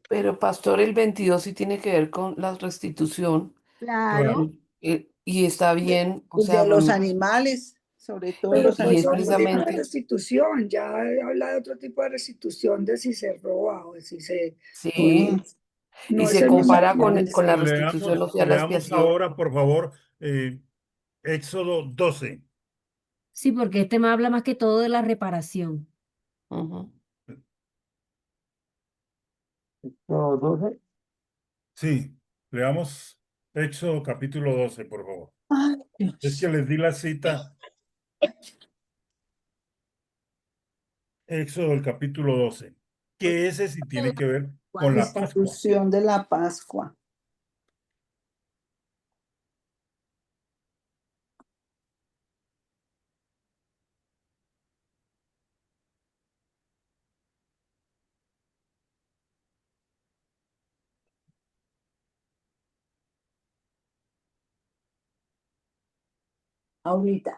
Pero pastor, el 22 sí tiene que ver con la restitución. Claro. Claro. Y está bien, o El sea, de los animales, sobre todo Pero los y es pastor no animales. dijo de precisamente, restitución, ya habla de otro tipo de restitución, de si se roba o de si se... sí, No y es se el mismo compara contexto. con la restitución, o sea, la Leamos expiación. ahora, por favor, Éxodo 12. Sí, porque este me habla más que todo de la reparación. Ujú. Éxodo 12. Sí, leamos Éxodo capítulo 12, por favor. Ay, Es que Dios. les di la cita, Éxodo el capítulo 12, que ese sí tiene que ver con la Pascua. Restitución de la Pascua. Ahorita.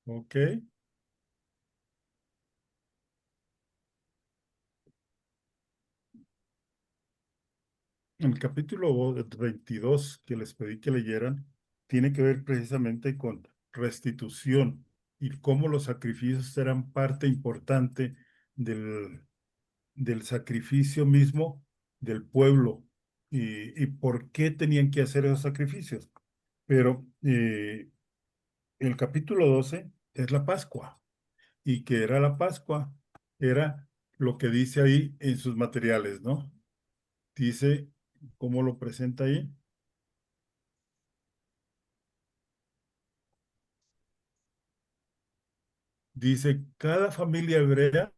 Ok. El capítulo 22 que les pedí que leyeran tiene que ver precisamente con restitución y cómo los sacrificios eran parte importante del sacrificio mismo del pueblo y por qué tenían que hacer esos sacrificios. Pero el capítulo 12 es la Pascua. ¿Y qué era la Pascua? Era lo que dice ahí en sus materiales, ¿no? Dice, ¿cómo lo presenta ahí? Dice, cada familia hebrea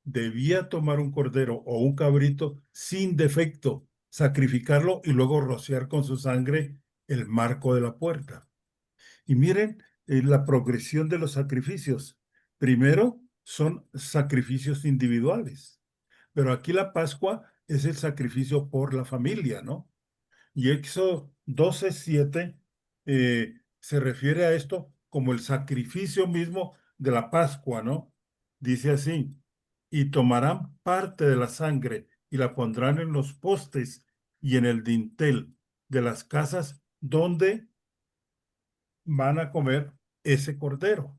debía tomar un cordero o un cabrito sin defecto, sacrificarlo y luego rociar con su sangre el marco de la puerta. Y miren la progresión de los sacrificios. Primero son sacrificios individuales, pero aquí la Pascua es el sacrificio por la familia, ¿no? Y Éxodo 12:7 se refiere a esto como el sacrificio mismo de la Pascua, ¿no? Dice así, y tomarán parte de la sangre y la pondrán en los postes y en el dintel de las casas donde van a comer ese cordero.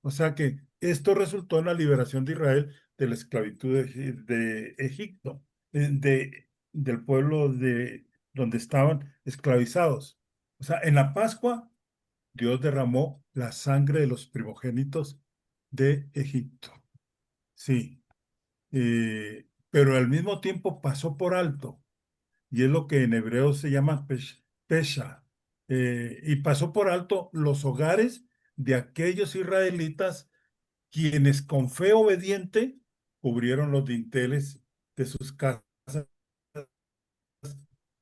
O sea que esto resultó en la liberación de Israel de la esclavitud de Egipto, del pueblo donde estaban esclavizados. O sea, en la Pascua, Dios derramó la sangre de los primogénitos de Egipto. Sí, pero al mismo tiempo pasó por alto, y es lo que en hebreo se llama pesha, y pasó por alto los hogares de aquellos israelitas quienes con fe obediente cubrieron los dinteles de sus casas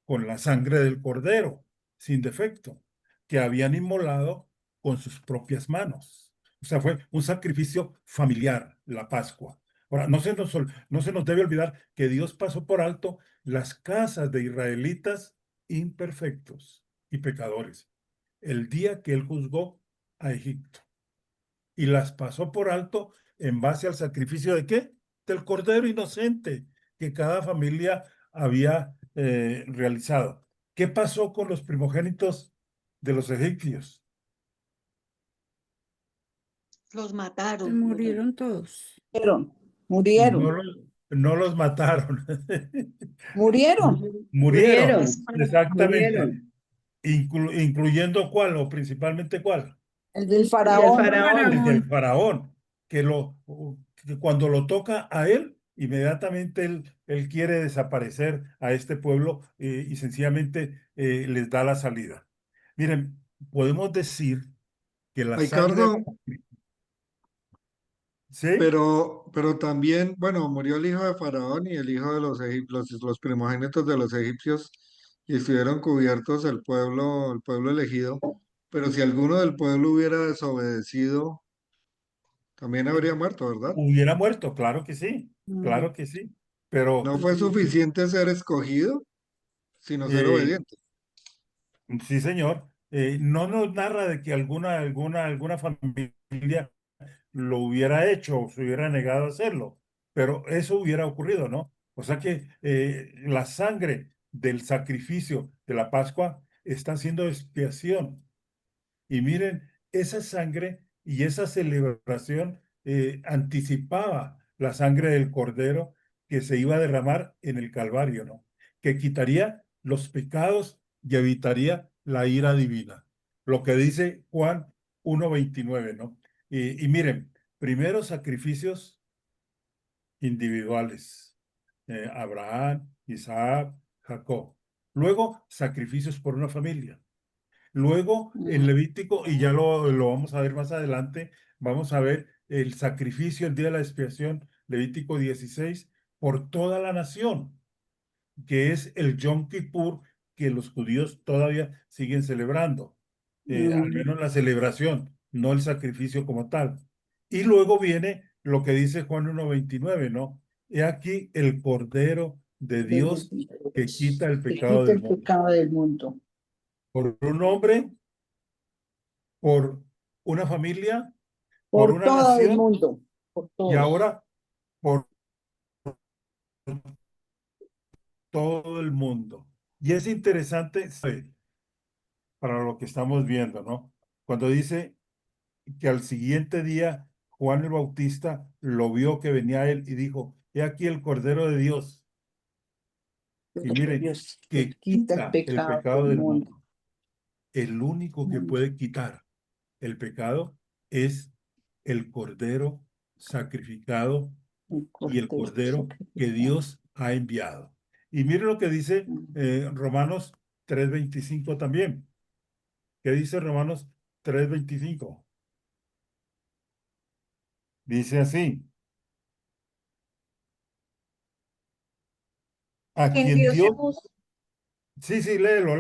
con la sangre del cordero, sin defecto, que habían inmolado con sus propias manos. O sea, fue un sacrificio familiar, la Pascua. Ahora, no se nos debe olvidar que Dios pasó por alto las casas de israelitas imperfectos y pecadores el día que Él juzgó a Egipto. Y las pasó por alto en base al sacrificio de ¿qué? Del cordero inocente que cada familia había realizado. ¿Qué pasó con los primogénitos de los egipcios? Los Se mataron. murieron todos. Murieron. No los mataron. Murieron. Murieron, Murieron. exactamente. Incluyendo cuál o principalmente cuál. El del El faraón. faraón. El del faraón, que cuando lo toca a él, inmediatamente él quiere desaparecer a este pueblo y sencillamente les da la salida. Miren, podemos decir que la sangre... Ricardo, ¿Sí? pero también, bueno, murió el hijo de Faraón y el hijo de los primogénitos de los egipcios y estuvieron cubiertos el pueblo elegido. Pero si alguno del pueblo hubiera desobedecido, también habría muerto, ¿verdad? Hubiera muerto, claro que sí, Mm. pero No fue suficiente ser escogido, sino ser eh, obediente. sí, señor. No nos narra de que alguna familia lo hubiera hecho o se hubiera negado a hacerlo, pero eso hubiera ocurrido, ¿no? O sea que la sangre del sacrificio de la Pascua está haciendo expiación. Y miren, esa sangre y esa celebración anticipaba la sangre del Cordero que se iba a derramar en el Calvario, ¿no? Que quitaría los pecados y evitaría la ira divina. Lo que dice Juan 1:29, ¿no? Y miren, primero sacrificios individuales, Abraham, Isaac, Jacob. Luego sacrificios por una familia. Luego, en Levítico, y ya lo vamos a ver más adelante, vamos a ver el sacrificio, el día de la expiación, Levítico 16, por toda la nación, que es el Yom Kippur que los judíos todavía siguen celebrando. Al menos la celebración, no el sacrificio como tal. Y luego viene lo que dice Juan 1:29, ¿no? He aquí el Cordero de Dios que quita el Que pecado quita del el mundo. pecado del mundo. Por un hombre, por una familia, por Por una todo el nación mundo. Por y todos. ahora por todo el mundo. Y es interesante para lo que estamos viendo, ¿no? Cuando dice que al siguiente día Juan el Bautista lo vio que venía a él y dijo, he aquí el Cordero de Dios. Y miren, Dios que quita el quita el pecado pecado del del mundo. mundo. El único que puede quitar el pecado es el Cordero sacrificado y el Cordero que Dios ha enviado. Y miren lo que dice Romanos 3:25 también. ¿Qué dice Romanos 3:25? Dice así, a Quien quien Dios Dios... puso, Sí, sí, léelo.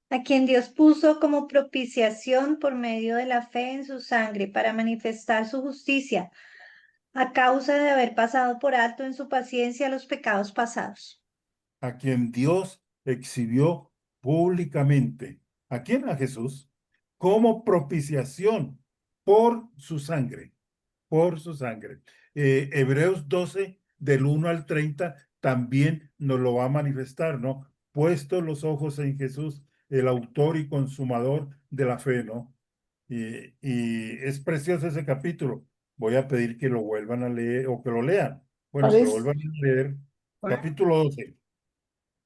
a quien Dios puso como propiciación por medio de la fe en su sangre para manifestar su justicia, a causa de haber pasado por alto en su paciencia los pecados pasados. A quien Dios exhibió públicamente. ¿A quién? A Jesús. Como propiciación por su sangre. Por su sangre. Hebreos 12, del 1 al 30, también nos lo va a manifestar, ¿no? Puesto los ojos en Jesús, el autor y consumador de la fe, ¿no? Y es precioso ese capítulo. Voy a pedir que lo vuelvan a leer o que lo lean. Bueno, ¿Cuál que lo es? vuelvan a leer. Capítulo 12.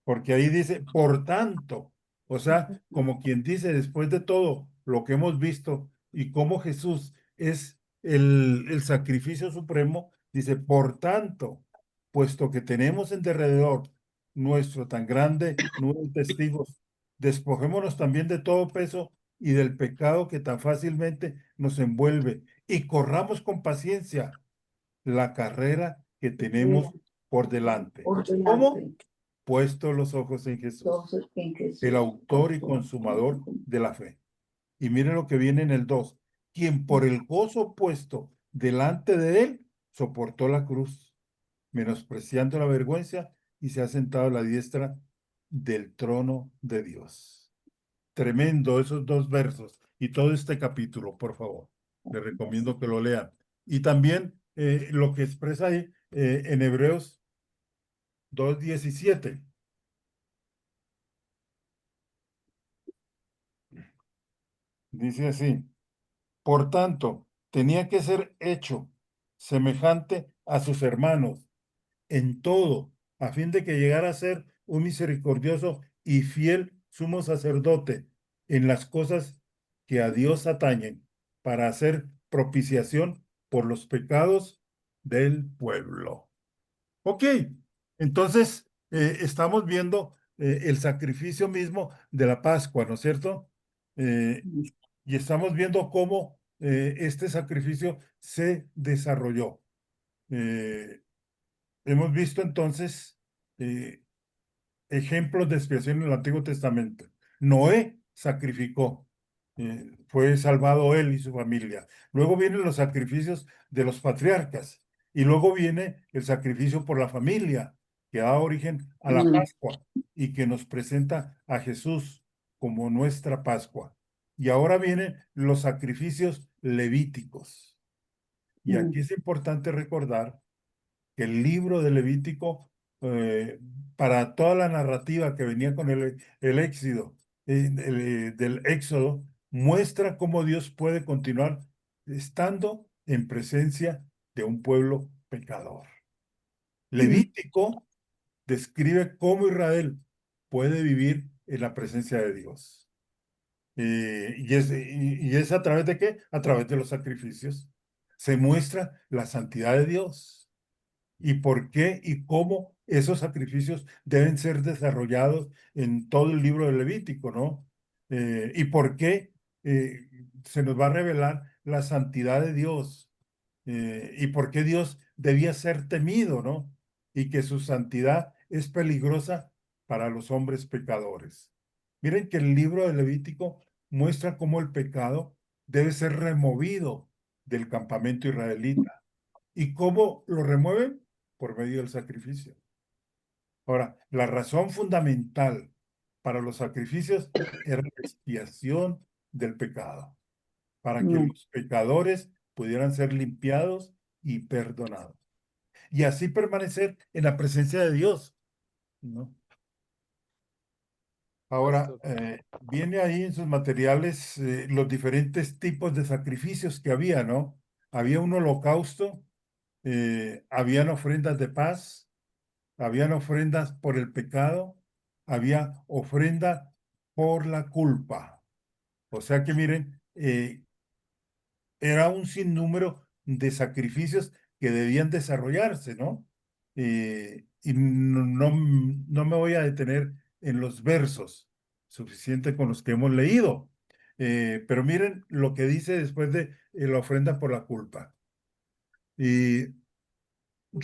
Porque ahí dice, por tanto, o sea, como quien dice, después de todo lo que hemos visto y cómo Jesús es el sacrificio supremo, dice, por tanto, puesto que tenemos en derredor nuestro tan grande número de testigos, despojémonos también de todo peso y del pecado que tan fácilmente nos envuelve y corramos con paciencia la carrera que tenemos por delante. ¿Cómo? Puesto los ojos en Jesús, el autor y consumador de la fe. Y miren lo que viene en el 2. Quien por el gozo puesto delante de él soportó la cruz, menospreciando la vergüenza, y se ha sentado a la diestra del trono de Dios. Tremendo esos dos versos y todo este capítulo, por favor. Les recomiendo que lo lean. Y también lo que expresa ahí en Hebreos 2:17. Dice así, por tanto, tenía que ser hecho semejante a sus hermanos en todo, a fin de que llegara a ser un misericordioso y fiel sumo sacerdote en las cosas que a Dios atañen, para hacer propiciación por los pecados del pueblo. Ok, entonces estamos viendo el sacrificio mismo de la Pascua, ¿no es cierto? Y estamos viendo cómo este sacrificio se desarrolló. Hemos visto entonces ejemplos de expiación en el Antiguo Testamento. Noé sacrificó, fue salvado él y su familia. Luego vienen los sacrificios de los patriarcas y luego viene el sacrificio por la familia que da origen a la Pascua y que nos presenta a Jesús como nuestra Pascua. Y ahora vienen los sacrificios levíticos. Y aquí es importante recordar que el libro de Levítico, para toda la narrativa que venía con el éxodo, del éxodo, muestra cómo Dios puede continuar estando en presencia de un pueblo pecador. Levítico describe cómo Israel puede vivir en la presencia de Dios. Y es a través de qué? A través de los sacrificios. Se muestra la santidad de Dios. ¿Y por qué y cómo esos sacrificios deben ser desarrollados en todo el libro de Levítico, ¿no? ¿Y por qué se nos va a revelar la santidad de Dios? ¿Y por qué Dios debía ser temido, ¿no? Y que su santidad es peligrosa para los hombres pecadores. Miren que el libro de Levítico muestra cómo el pecado debe ser removido del campamento israelita. ¿Y cómo lo remueven? Por medio del sacrificio. Ahora, la razón fundamental para los sacrificios era la expiación del pecado, para que los pecadores pudieran ser limpiados y perdonados. Y así permanecer en la presencia de Dios, ¿no? Ahora, viene ahí en sus materiales los diferentes tipos de sacrificios que había, ¿no? Había un holocausto, habían ofrendas de paz, habían ofrendas por el pecado, había ofrenda por la culpa. O sea que miren, era un sinnúmero de sacrificios que debían desarrollarse, ¿no? Y no me voy a detener en los versos, suficiente con los que hemos leído. Pero miren lo que dice después de la ofrenda por la culpa. ¿Y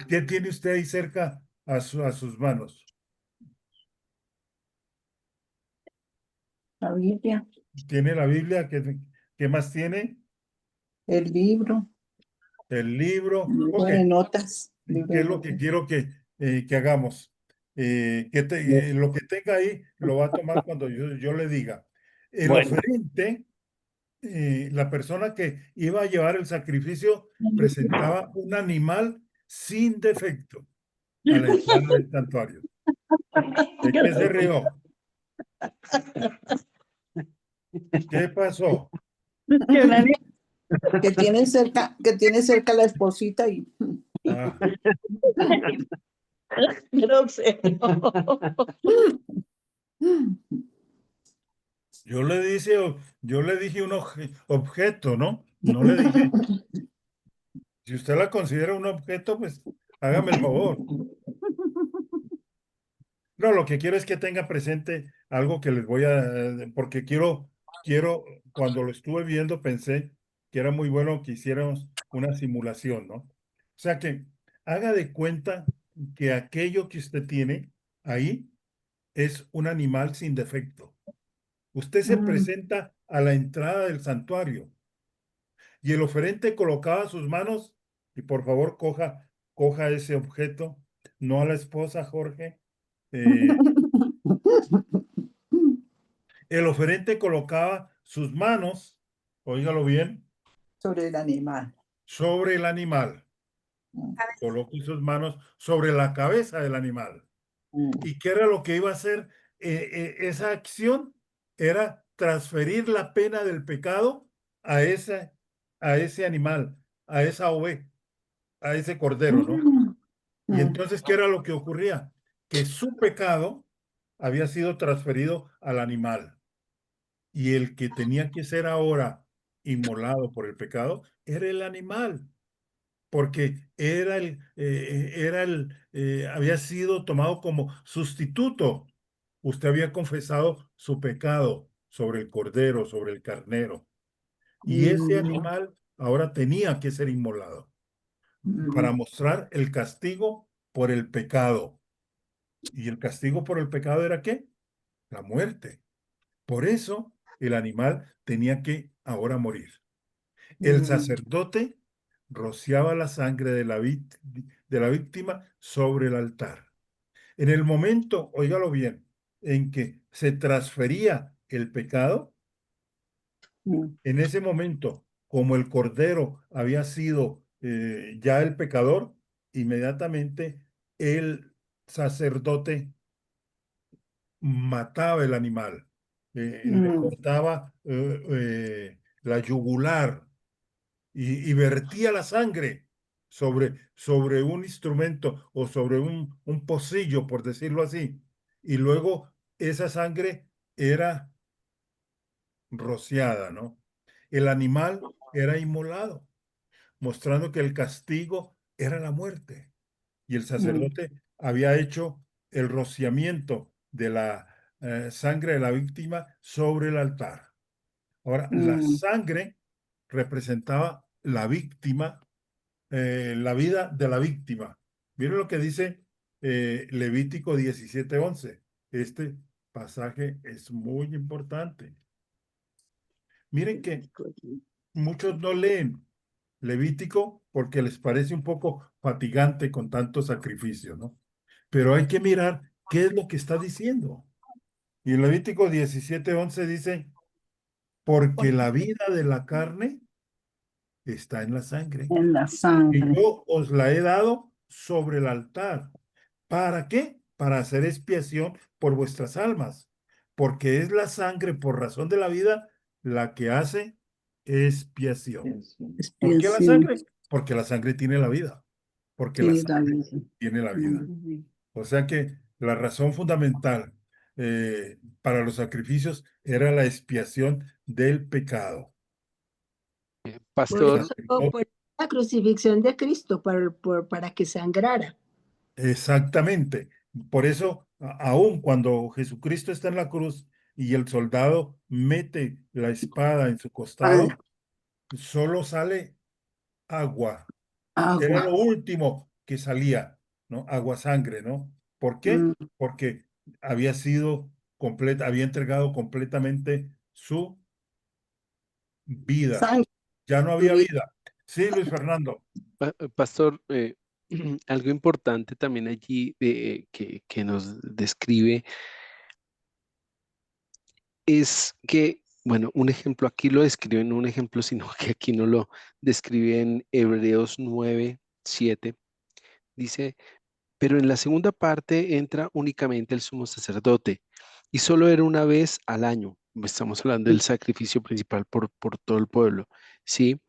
qué tiene usted ahí cerca a sus manos? La Biblia, ¿Tiene la Biblia? ¿Qué más tiene? el libro, El libro. libro Ok. de notas. Libro ¿Qué de es lo que notas. quiero que hagamos? Lo que tenga ahí lo va a tomar cuando yo le diga. El Bueno. oferente, la persona que iba a llevar el sacrificio, presentaba un animal sin defecto. a la entrada del santuario. ¿De qué se rió? ¿Qué pasó? Que tiene cerca la esposita y Ah, Grosero. yo le dije un objeto, ¿no? No le dije, si usted la considera un objeto, pues hágame el favor. No, lo que quiero es que tenga presente algo que les voy porque cuando lo estuve viendo pensé que era muy bueno que hiciéramos una simulación, ¿no? O sea que haga de cuenta que aquello que usted tiene ahí es un animal sin defecto. Usted se presenta a la entrada del santuario y el oferente colocaba sus manos y por favor coja ese objeto, no a la esposa, Jorge. El oferente colocaba sus manos, óigalo bien, sobre el animal. sobre el animal. Colocó sus manos sobre la cabeza del animal. ¿Y qué era lo que iba a hacer? Esa acción era transferir la pena del pecado a ese animal, a esa oveja, a ese cordero, ¿no? Y entonces, ¿qué era lo que ocurría? Que su pecado había sido transferido al animal. Y el que tenía que ser ahora inmolado por el pecado era el animal, porque había sido tomado como sustituto. Usted había confesado su pecado sobre el cordero, sobre el carnero, y ese animal ahora tenía que ser inmolado para mostrar el castigo por el pecado. ¿Y el castigo por el pecado era qué? La muerte. Por eso el animal tenía que ahora morir. El sacerdote rociaba la sangre de la víctima sobre el altar. En el momento, óigalo bien, en que se transfería el pecado, en ese momento, como el cordero había sido ya el pecador, inmediatamente el sacerdote mataba el animal, le cortaba la yugular y vertía la sangre sobre un instrumento o sobre un pocillo, por decirlo así. Y luego esa sangre era rociada, ¿no? El animal era inmolado, mostrando que el castigo era la muerte. Y el sacerdote había hecho el rociamiento de la sangre de la víctima sobre el altar. Ahora, la sangre representaba la víctima, la vida de la víctima. Miren lo que dice Levítico 17:11. Este pasaje es muy importante. Miren que muchos no leen Levítico porque les parece un poco fatigante con tanto sacrificio, ¿no? Pero hay que mirar qué es lo que está diciendo. Y Levítico 17:11 dice, porque la vida de la carne está en la sangre. En la Y sangre. yo os la he dado sobre el altar. ¿Para qué? Para hacer expiación por vuestras almas. Porque es la sangre por razón de la vida la que hace expiación. ¿Por qué la sangre? Porque la sangre tiene la vida. Porque la sangre tiene la vida. O sea que la razón fundamental para los sacrificios era la expiación del pecado. Por Pastor, eso, por la crucifixión de Cristo, para que sangrara. Exactamente. Por eso, aún cuando Jesucristo está en la cruz y el soldado mete la espada en su costado, solo sale agua. Era lo último que salía, ¿no? Agua, sangre, ¿no? ¿Por qué? Porque había sido había entregado completamente su vida. Sangre. Ya no había vida. Sí, Luis Fernando. Pastor, algo importante también allí que nos describe es que, bueno, un ejemplo, aquí lo describe, no un ejemplo, sino que aquí no lo describe en Hebreos 9:7. Dice, pero en la segunda parte entra únicamente el sumo sacerdote y solo era una vez al año. Estamos hablando del sacrificio principal por todo el pueblo, ¿sí?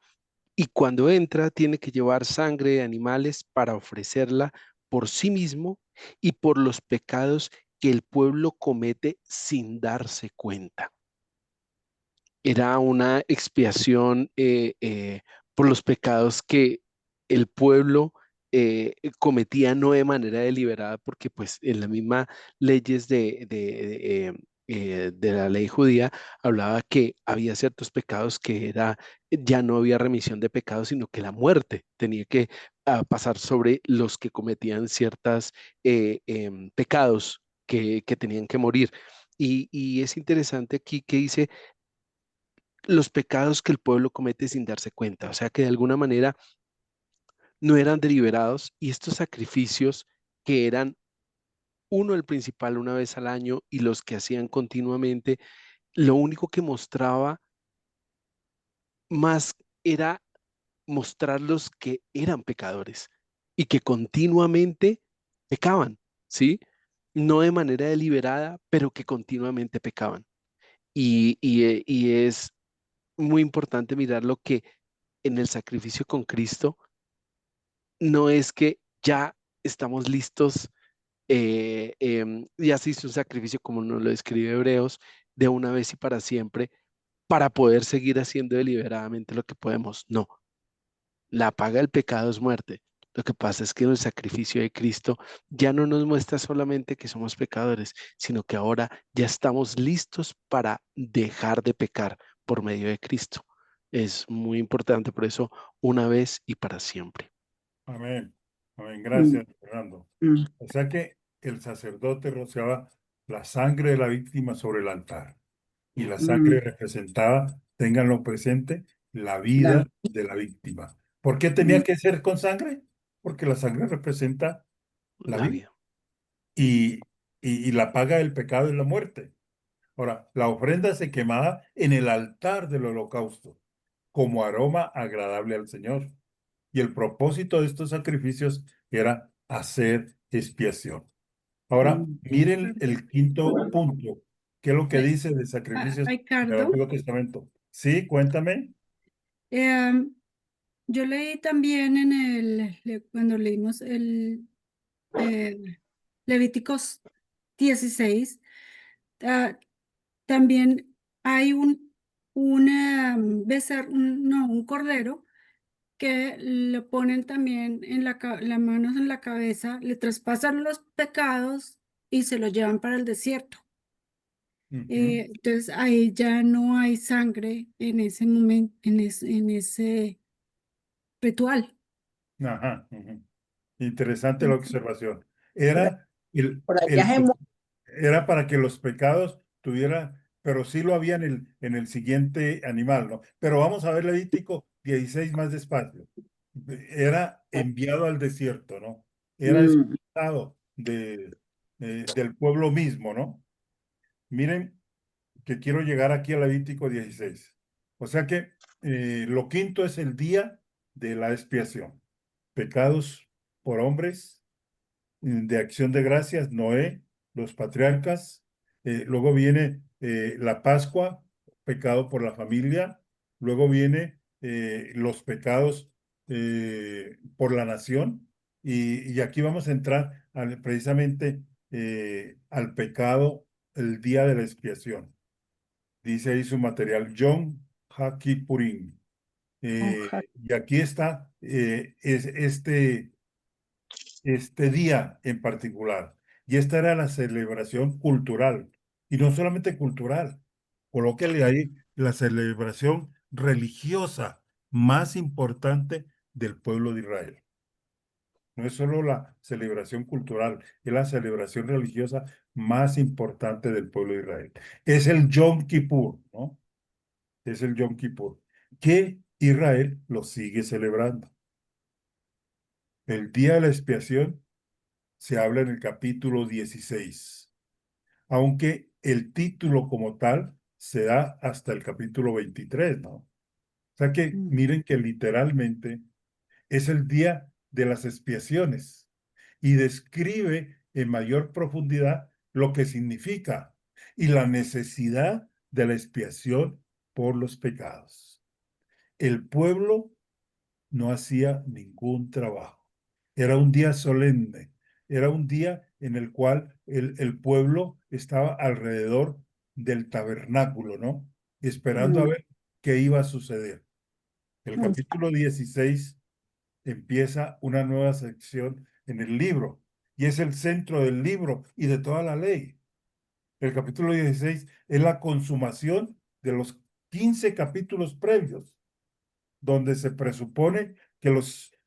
Y cuando entra, tiene que llevar sangre de animales para ofrecerla por sí mismo y por los pecados que el pueblo comete sin darse cuenta. Era una expiación por los pecados que el pueblo cometía no de manera deliberada, porque pues en las mismas leyes de la ley judía hablaba que había ciertos pecados que ya no había remisión de pecados, sino que la muerte tenía que pasar sobre los que cometían ciertos pecados que tenían que morir. Y es interesante aquí que dice los pecados que el pueblo comete sin darse cuenta, o sea que de alguna manera no eran deliberados y estos sacrificios que eran uno el principal una vez al año y los que hacían continuamente, lo único que mostraba más era mostrarlos que eran pecadores y que continuamente pecaban, ¿sí? No de manera deliberada, pero que continuamente pecaban. Y es muy importante mirar lo que en el sacrificio con Cristo no es que ya estamos listos, ya se hizo un sacrificio como nos lo describe Hebreos, de una vez y para siempre, para poder seguir haciendo deliberadamente lo que podemos. No, la paga del pecado es muerte. Lo que pasa es que en el sacrificio de Cristo ya no nos muestra solamente que somos pecadores, sino que ahora ya estamos listos para dejar de pecar por medio de Cristo. Es muy importante, por eso, una vez y para siempre. Amén. Amén. Gracias, Fernando. O sea que el sacerdote rociaba la sangre de la víctima sobre el altar. Y la sangre representaba, ténganlo presente, la vida de la víctima. ¿Por qué tenía que ser con sangre? Porque la sangre representa la La vida. vida. Y la paga del pecado es la muerte. Ahora, la ofrenda se quemaba en el altar del holocausto como aroma agradable al Señor. Y el propósito de estos sacrificios era hacer expiación. Ahora, miren el quinto punto. ¿Qué es lo que dice de sacrificios del Ricardo, Antiguo Testamento? Sí, cuéntame. yo leí también cuando leímos el eh, Levíticos 16, también hay un cordero que le ponen también en las manos en la cabeza, le traspasan los pecados y se lo llevan para el desierto. Entonces ahí ya no hay sangre en ese momento, en ese ritual. Ajá, ujú. Interesante la observación. Era, el, Por allá el, se mu- era para que los pecados tuvieran, pero sí lo había en el siguiente animal, ¿no? Pero vamos a ver Levítico 16 más despacio. Era enviado al desierto, ¿no? Era expulsado del pueblo mismo, ¿no? Miren que quiero llegar aquí a Levítico 16. O sea que lo quinto es el día de la expiación. Pecados por hombres, de acción de gracias, Noé, los patriarcas. Luego viene la Pascua, pecado por la familia. Luego viene los pecados por la nación. Y aquí vamos a entrar precisamente al pecado el día de la expiación. Dice ahí su material, Yom HaKippurim. Y aquí está es este día en particular. Y esta era la celebración cultural. Y no solamente cultural, colóquele ahí la celebración religiosa más importante del pueblo de Israel. No es solo la celebración cultural, es la celebración religiosa más importante del pueblo de Israel. Es el Yom Kippur, ¿no? Es el Yom Kippur, que Israel lo sigue celebrando. El día de la expiación se habla en el capítulo 16, aunque el título como tal se da hasta el capítulo 23, ¿no? O sea que miren que literalmente es el día de las expiaciones y describe en mayor profundidad lo que significa y la necesidad de la expiación por los pecados. El pueblo no hacía ningún trabajo. Era un día solemne, era un día en el cual el pueblo estaba alrededor del tabernáculo, ¿no? Esperando a ver qué iba a suceder. El capítulo 16 empieza una nueva sección en el libro y es el centro del libro y de toda la ley. El capítulo 16 es la consumación de los 15 capítulos previos, donde se presupone que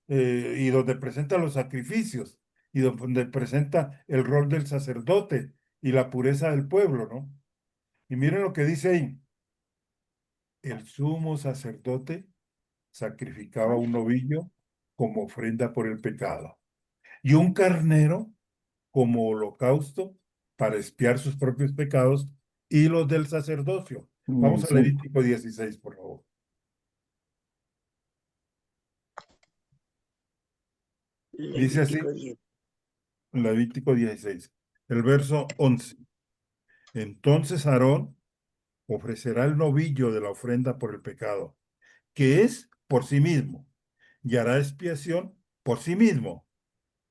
y donde presenta los sacrificios, y donde presenta el rol del sacerdote y la pureza del pueblo, ¿no? Y miren lo que dice ahí. El sumo sacerdote sacrificaba un novillo como ofrenda por el pecado, y un carnero como holocausto para expiar sus propios pecados y los del sacerdocio. Vamos a Sí. Levítico 16, por favor. Dice así, Levítico 16, el verso 11. Entonces Aarón ofrecerá el novillo de la ofrenda por el pecado, que es por sí mismo, y hará expiación por sí mismo,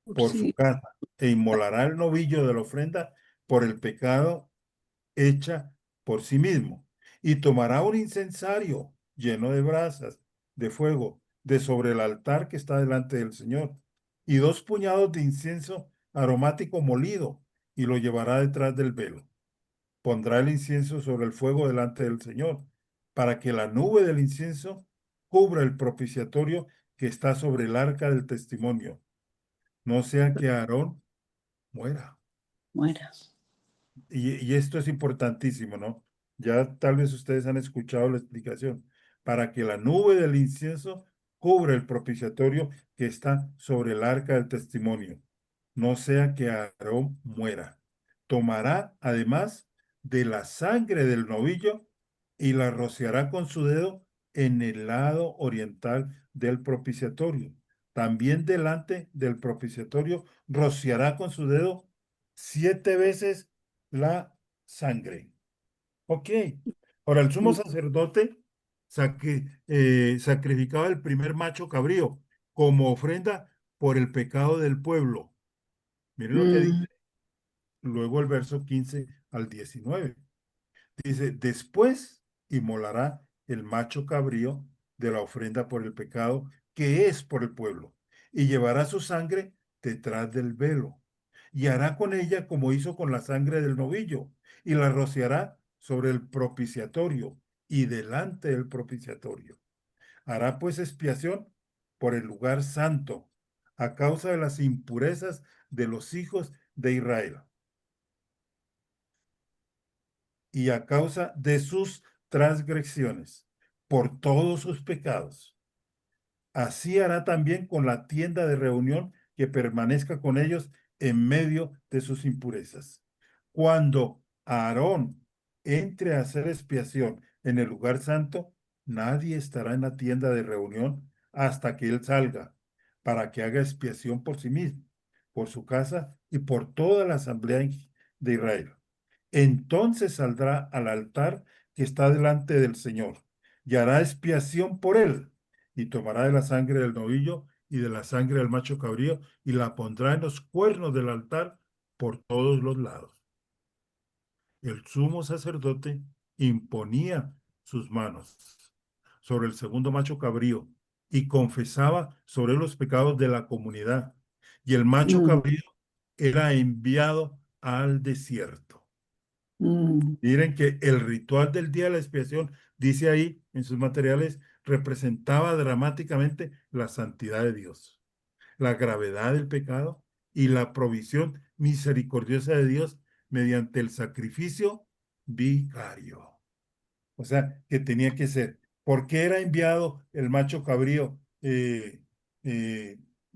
por su casa, e inmolará el novillo de la ofrenda por el pecado hecha por sí mismo, y tomará un incensario lleno de brasas de fuego de sobre el altar que está delante del Señor, y 2 puñados de incienso aromático molido, y lo llevará detrás del velo. Pondrá el incienso sobre el fuego delante del Señor, para que la nube del incienso cubra el propiciatorio que está sobre el arca del testimonio. No sea que Aarón muera. Muera. Y esto es importantísimo, ¿no? Ya tal vez ustedes han escuchado la explicación. Para que la nube del incienso cubra el propiciatorio que está sobre el arca del testimonio. No sea que Aarón muera. Tomará además de la sangre del novillo y la rociará con su dedo en el lado oriental del propiciatorio. También delante del propiciatorio rociará con su dedo 7 veces la sangre. Ok. Ahora, el sumo sacerdote sacrificaba el primer macho cabrío como ofrenda por el pecado del pueblo. Miren lo que dice luego el verso 15 al 19. Dice, después inmolará el macho cabrío de la ofrenda por el pecado que es por el pueblo, y llevará su sangre detrás del velo, y hará con ella como hizo con la sangre del novillo, y la rociará sobre el propiciatorio y delante del propiciatorio. Hará pues expiación por el lugar santo, a causa de las impurezas de los hijos de Israel, y a causa de sus transgresiones, por todos sus pecados. Así hará también con la tienda de reunión que permanezca con ellos en medio de sus impurezas. Cuando Aarón entre a hacer expiación en el lugar santo, nadie estará en la tienda de reunión hasta que él salga, para que haga expiación por sí mismo, por su casa y por toda la asamblea de Israel. Entonces saldrá al altar que está delante del Señor y hará expiación por él, y tomará de la sangre del novillo y de la sangre del macho cabrío y la pondrá en los cuernos del altar por todos los lados. El sumo sacerdote imponía sus manos sobre el segundo macho cabrío y confesaba sobre los pecados de la comunidad, y el macho cabrío era enviado al desierto. Miren que el ritual del día de la expiación, dice ahí en sus materiales, representaba dramáticamente la santidad de Dios, la gravedad del pecado y la provisión misericordiosa de Dios mediante el sacrificio vicario. O sea, que tenía que ser. ¿Por qué era enviado el macho cabrío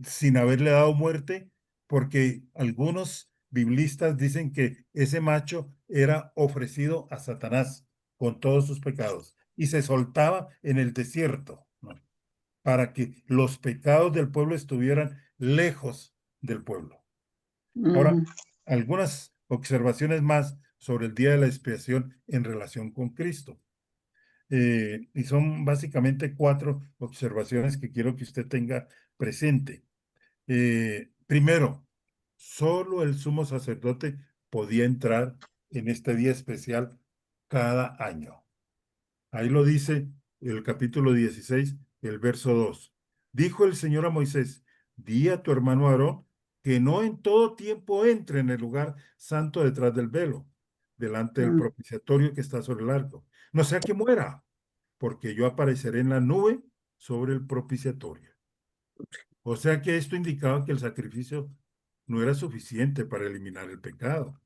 sin haberle dado muerte? Porque algunos biblistas dicen que ese macho era ofrecido a Satanás con todos sus pecados y se soltaba en el desierto, ¿no? Para que los pecados del pueblo estuvieran lejos del pueblo. Ahora, Ujú. algunas observaciones más sobre el día de la expiación en relación con Cristo. Y son básicamente 4 observaciones que quiero que usted tenga presente. Primero, solo el sumo sacerdote podía entrar en este día especial cada año. Ahí lo dice el capítulo 16, el verso 2. Dijo el Señor a Moisés, di a tu hermano Aarón que no en todo tiempo entre en el lugar santo detrás del velo, delante del propiciatorio que está sobre el arco. No sea que muera, porque yo apareceré en la nube sobre el propiciatorio. O sea que esto indicaba que el sacrificio no era suficiente para eliminar el pecado.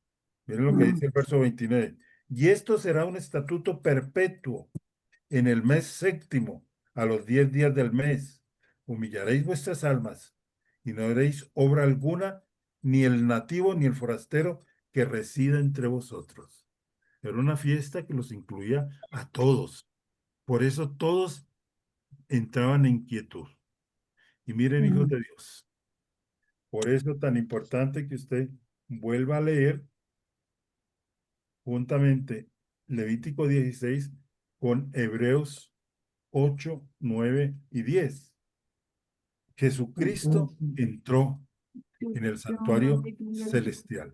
Miren lo que dice el verso 29. Y esto será un estatuto perpetuo en el mes séptimo, a los 10 días del mes. Humillaréis vuestras almas y no haréis obra alguna, ni el nativo ni el forastero que resida entre vosotros. Era una fiesta que los incluía a todos. Por eso todos entraban en quietud. Y miren, hijos de Dios, por eso tan importante que usted vuelva a leer juntamente Levítico 16 con Hebreos 8, 9 y 10. Jesucristo entró en el santuario celestial,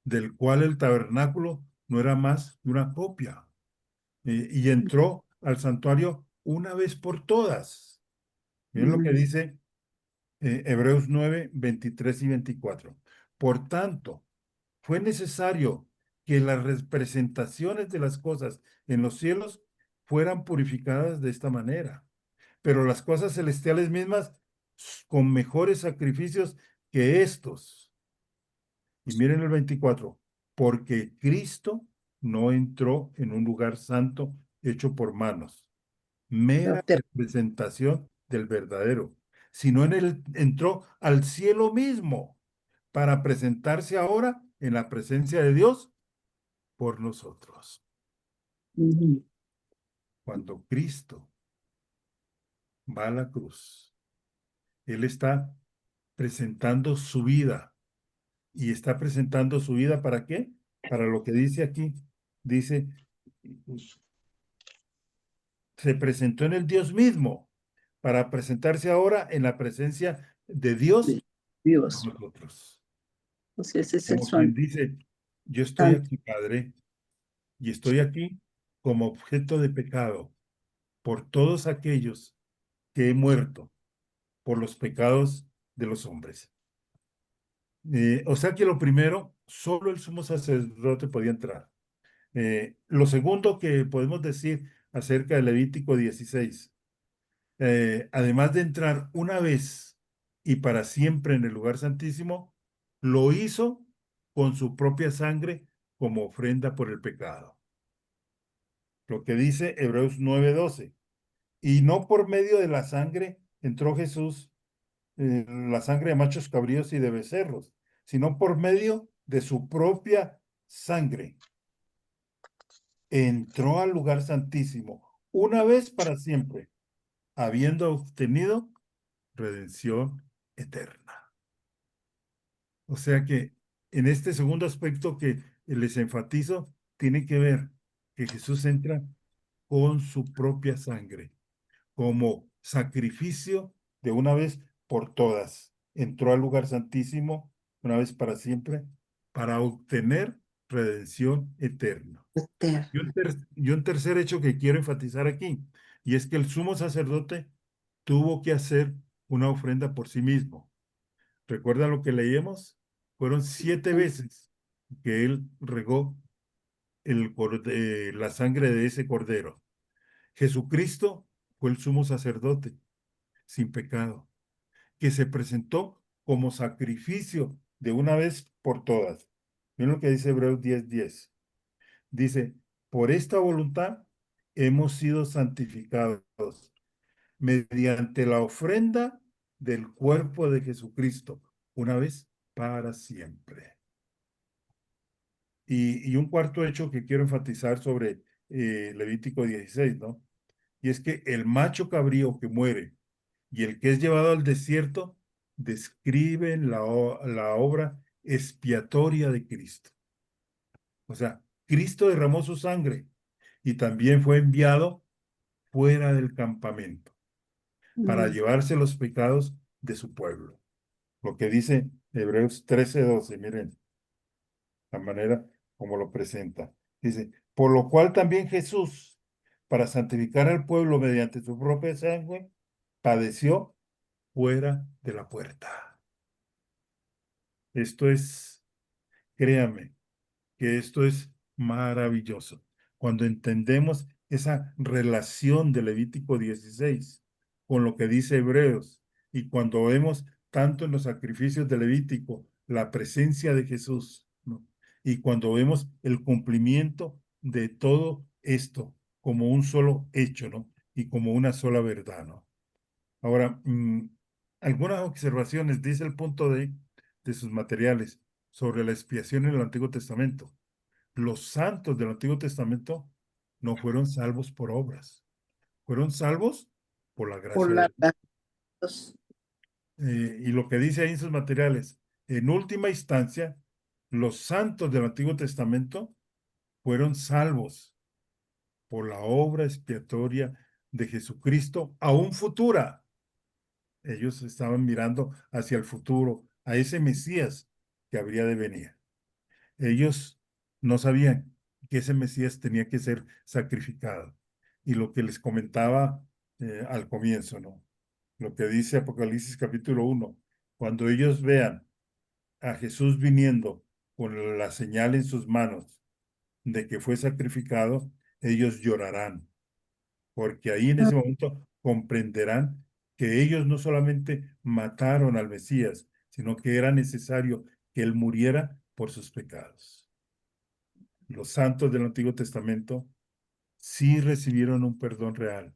del cual el tabernáculo no era más que una copia, y entró al santuario una vez por todas. Miren lo que dice Hebreos 9, 23 y 24. Por tanto, fue necesario que las representaciones de las cosas en los cielos fueran purificadas de esta manera, pero las cosas celestiales mismas con mejores sacrificios que estos. Y miren el 24, porque Cristo no entró en un lugar santo hecho por manos, mera representación del verdadero, sino entró al cielo mismo para presentarse ahora en la presencia de Dios por nosotros. Cuando Cristo va a la cruz, Él está presentando su vida. ¿Y está presentando su vida para qué? Para lo que dice aquí. Dice, se presentó en el Dios mismo para presentarse ahora en la presencia de Dios por nosotros. Pues ese es el Como quien sueño. dice, yo estoy aquí, Padre, y estoy aquí como objeto de pecado por todos aquellos que he muerto por los pecados de los hombres. O sea que lo primero, solo el sumo sacerdote podía entrar. Lo segundo que podemos decir acerca de Levítico 16, además de entrar una vez y para siempre en el lugar santísimo, lo hizo con su propia sangre como ofrenda por el pecado. Lo que dice Hebreos 9:12. Y no por medio de la sangre entró Jesús, la sangre de machos cabríos y de becerros, sino por medio de su propia sangre. Entró al lugar santísimo una vez para siempre, habiendo obtenido redención eterna. O sea que en este segundo aspecto que les enfatizo, tiene que ver que Jesús entra con su propia sangre, como sacrificio de una vez por todas. Entró al lugar santísimo una vez para siempre para obtener redención eterna. Y un tercer hecho que quiero enfatizar aquí, y es que el sumo sacerdote tuvo que hacer una ofrenda por sí mismo. ¿Recuerda lo que leíamos? Fueron 7 veces que él regó la sangre de ese cordero. Jesucristo fue el sumo sacerdote sin pecado, que se presentó como sacrificio de una vez por todas. Miren lo que dice Hebreos 10:10. Dice, por esta voluntad hemos sido santificados mediante la ofrenda del cuerpo de Jesucristo, una vez para siempre. Y un cuarto hecho que quiero enfatizar sobre Levítico 16, ¿no? Y es que el macho cabrío que muere y el que es llevado al desierto describen la obra expiatoria de Cristo. O sea, Cristo derramó su sangre y también fue enviado fuera del campamento para llevarse los pecados de su pueblo. Lo que dice Hebreos 13:12, miren la manera como lo presenta. Dice, por lo cual también Jesús, para santificar al pueblo mediante su propia sangre, padeció fuera de la puerta. Esto es, créame, que esto es maravilloso. Cuando entendemos esa relación de Levítico 16 con lo que dice Hebreos, y cuando vemos tanto en los sacrificios de Levítico la presencia de Jesús, ¿no? Y cuando vemos el cumplimiento de todo esto como un solo hecho, ¿no? Y como una sola verdad, ¿no? Ahora, algunas observaciones, dice el punto de sus materiales sobre la expiación en el Antiguo Testamento. Los santos del Antiguo Testamento no fueron salvos por obras, fueron salvos por la Por gracia la de Dios. Y lo que dice ahí en sus materiales, en última instancia, los santos del Antiguo Testamento fueron salvos por la obra expiatoria de Jesucristo, aún futura. Ellos estaban mirando hacia el futuro, a ese Mesías que habría de venir. Ellos no sabían que ese Mesías tenía que ser sacrificado. Y lo que les comentaba al comienzo, ¿no? Lo que dice Apocalipsis capítulo 1, cuando ellos vean a Jesús viniendo con la señal en sus manos de que fue sacrificado, ellos llorarán, porque ahí en ese momento comprenderán que ellos no solamente mataron al Mesías, sino que era necesario que él muriera por sus pecados. Los santos del Antiguo Testamento sí recibieron un perdón real,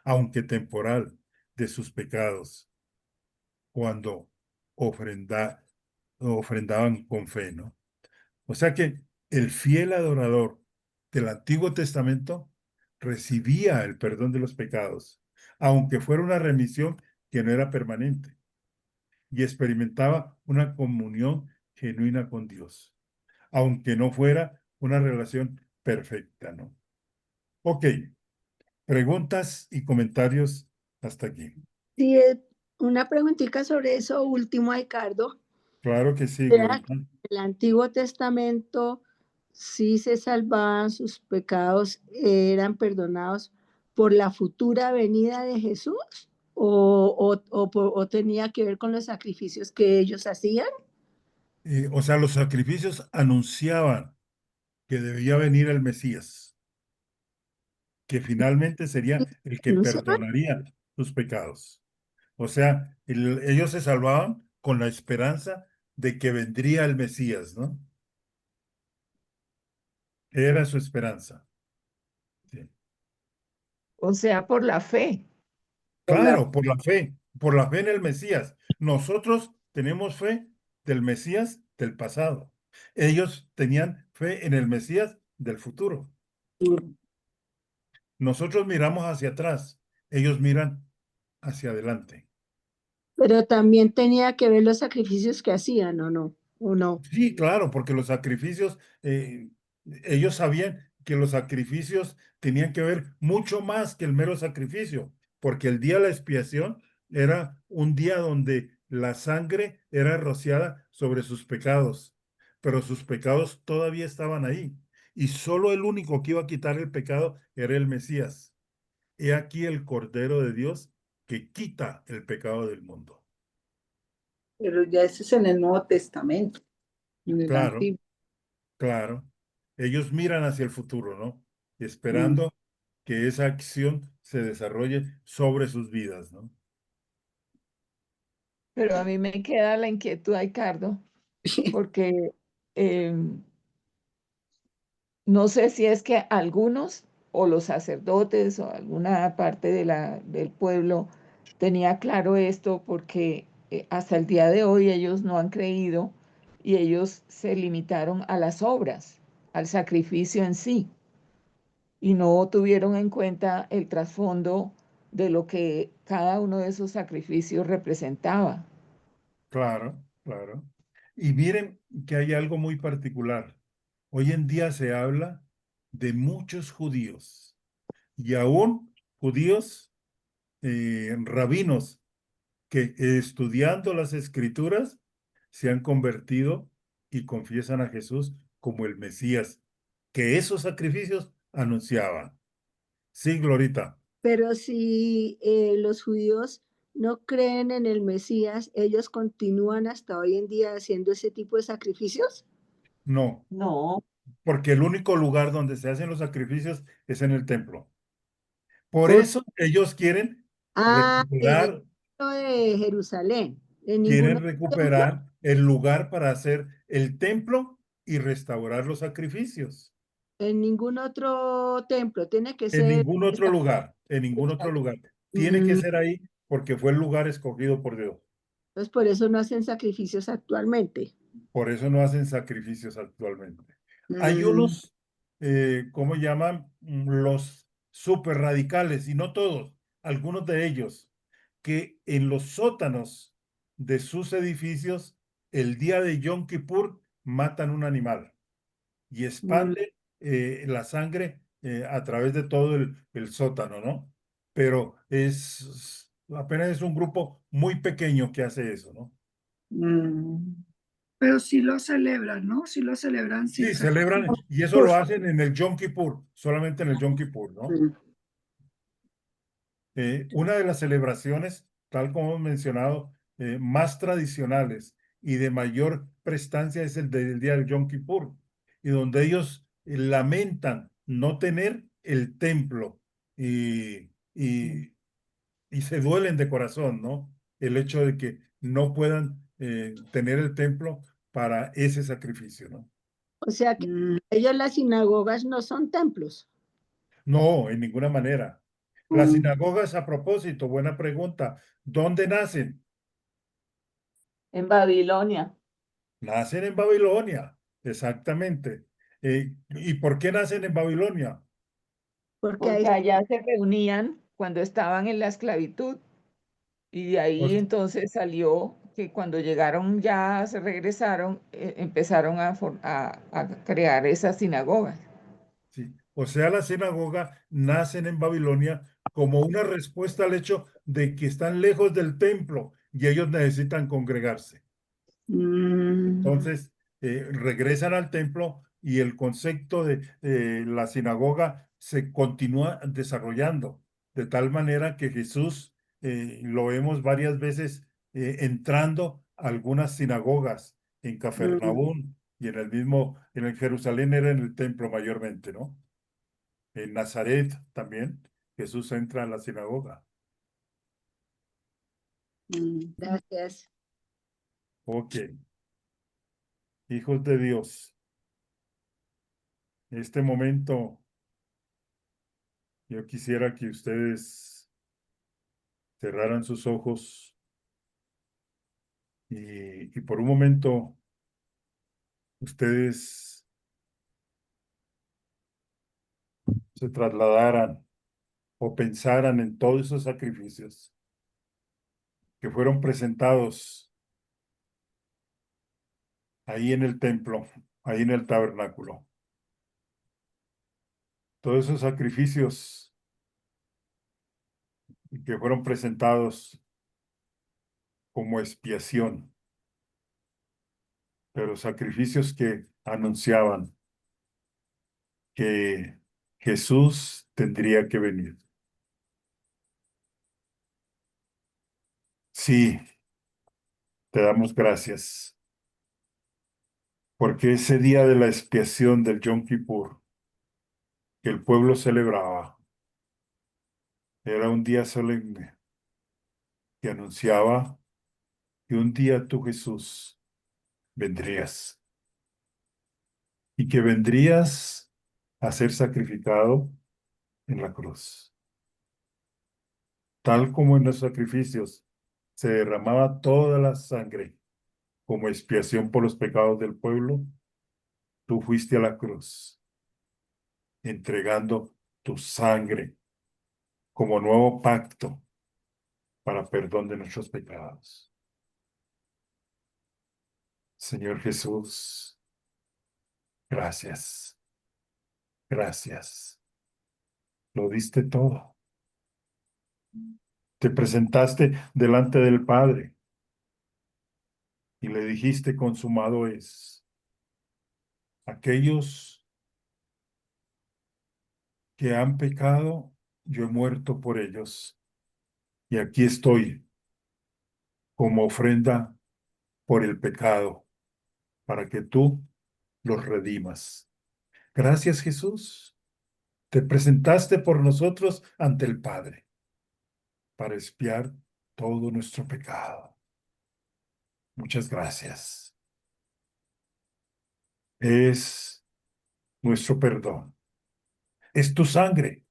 aunque temporal, de sus pecados, cuando ofrendaban con fe, ¿no? O sea que el fiel adorador del Antiguo Testamento recibía el perdón de los pecados, aunque fuera una remisión que no era permanente, y experimentaba una comunión genuina con Dios, aunque no fuera una relación perfecta, ¿no? Ok, preguntas y comentarios hasta aquí. Sí, una preguntita sobre eso último, Ricardo. Claro que sí, Vea Gloria. que en el Antiguo Testamento sí se salvaban, sus pecados eran perdonados por la futura venida de Jesús o tenía que ver con los sacrificios que ellos hacían. O sea, los sacrificios anunciaban que debía venir el Mesías, que finalmente sería el que ¿Anunciaban? perdonaría sus pecados. O sea, ellos se salvaban con la esperanza de que vendría el Mesías, ¿no? Era su esperanza. Sí. O sea, por la fe. Claro, por la fe en el Mesías. Nosotros tenemos fe del Mesías del pasado. Ellos tenían fe en el Mesías del futuro. Nosotros miramos hacia atrás, ellos miran hacia adelante. Pero también tenía que ver los sacrificios que hacían, ¿o no? ¿O no? Sí, claro, porque los sacrificios, ellos sabían que los sacrificios tenían que ver mucho más que el mero sacrificio, porque el día de la expiación era un día donde la sangre era rociada sobre sus pecados, pero sus pecados todavía estaban ahí, y solo el único que iba a quitar el pecado era el Mesías. He aquí el Cordero de Dios que quita el pecado del mundo. Pero ya eso es en el Nuevo Testamento, en el Claro, Antiguo. claro. Ellos miran hacia el futuro, ¿no? Esperando que esa acción se desarrolle sobre sus vidas, ¿no? Pero a mí me queda la inquietud, Ricardo, porque no sé si es que algunos o los sacerdotes o alguna parte del pueblo tenía claro esto porque hasta el día de hoy ellos no han creído y ellos se limitaron a las obras, al sacrificio en sí y no tuvieron en cuenta el trasfondo de lo que cada uno de esos sacrificios representaba. Claro, claro. Y miren que hay algo muy particular. Hoy en día se habla de muchos judíos y aún judíos rabinos que estudiando las escrituras se han convertido y confiesan a Jesús como el Mesías, que esos sacrificios anunciaban. Sí, Glorita. Pero si los judíos no creen en el Mesías, ¿ellos continúan hasta hoy en día haciendo ese tipo de sacrificios? No, No, porque el único lugar donde se hacen los sacrificios es en el templo. Por Por- eso ellos quieren en el recuperar, templo de Jerusalén, en ningún otro templo, el lugar para hacer el templo y restaurar los sacrificios. en ningún otro templo, tiene que En ser ningún otro esta- lugar, en ningún otro lugar. Tiene que Mm, ser ahí porque fue el lugar escogido por Dios. Entonces por eso no hacen sacrificios actualmente. Por eso no hacen sacrificios actualmente. Hay Mm, unos, ¿cómo llaman? Los super radicales, y no todos, algunos de ellos, que en los sótanos de sus edificios, el día de Yom Kippur, matan un animal y mm. expanden la sangre a través de todo el sótano, ¿no? Pero apenas es un grupo muy pequeño que hace eso, ¿no? Pero sí lo celebran, ¿no? Sí lo celebran sin Sí, celebran, sacrificio. y eso lo hacen en el Yom Kippur, solamente en el Yom Kippur, ¿no? Una de las celebraciones, tal como hemos mencionado, más tradicionales y de mayor prestancia es el del día del Yom Kippur, y donde ellos lamentan no tener el templo y, y, y se duelen de corazón, ¿no? El hecho de que no puedan tener el templo para ese sacrificio, ¿no? O sea que ellos las sinagogas no son templos. No, en ninguna manera. Las sinagogas, a propósito, buena pregunta, ¿dónde nacen? en Babilonia, Nacen en Babilonia, exactamente. ¿Y por qué nacen en Babilonia? Porque porque ahí, allá se reunían cuando estaban en la esclavitud y de ahí Pues, entonces salió que cuando llegaron ya se regresaron, empezaron a crear esas sinagogas. sí. O sea, la sinagoga nacen en Babilonia como una respuesta al hecho de que están lejos del templo y ellos necesitan congregarse. Entonces, regresan al templo y el concepto de la sinagoga se continúa desarrollando, de tal manera que Jesús lo vemos varias veces entrando a algunas sinagogas en Cafarnaúm y en el Jerusalén era en el templo mayormente, ¿no? En Nazaret también, Jesús entra a la sinagoga. gracias. Ok, hijos de Dios, en este momento yo quisiera que ustedes cerraran sus ojos y por un momento ustedes se trasladaran o pensaran en todos esos sacrificios que fueron presentados ahí en el templo, ahí en el tabernáculo. Todos esos sacrificios que fueron presentados como expiación, pero sacrificios que anunciaban que Jesús tendría que venir. Sí, te damos gracias, porque ese día de la expiación del Yom Kippur que el pueblo celebraba era un día solemne que anunciaba que un día tú, Jesús, vendrías y que vendrías a ser sacrificado en la cruz. Tal como en los sacrificios se derramaba toda la sangre como expiación por los pecados del pueblo, tú fuiste a la cruz entregando tu sangre como nuevo pacto para perdón de nuestros pecados. Señor Jesús, gracias. Gracias. Lo diste todo. Te presentaste delante del Padre y le dijiste, consumado es. Aquellos que han pecado, yo he muerto por ellos. Y aquí estoy como ofrenda por el pecado, para que tú los redimas. Gracias, Jesús. Te presentaste por nosotros ante el Padre para expiar todo nuestro pecado. Muchas gracias. Es nuestro perdón. Es tu sangre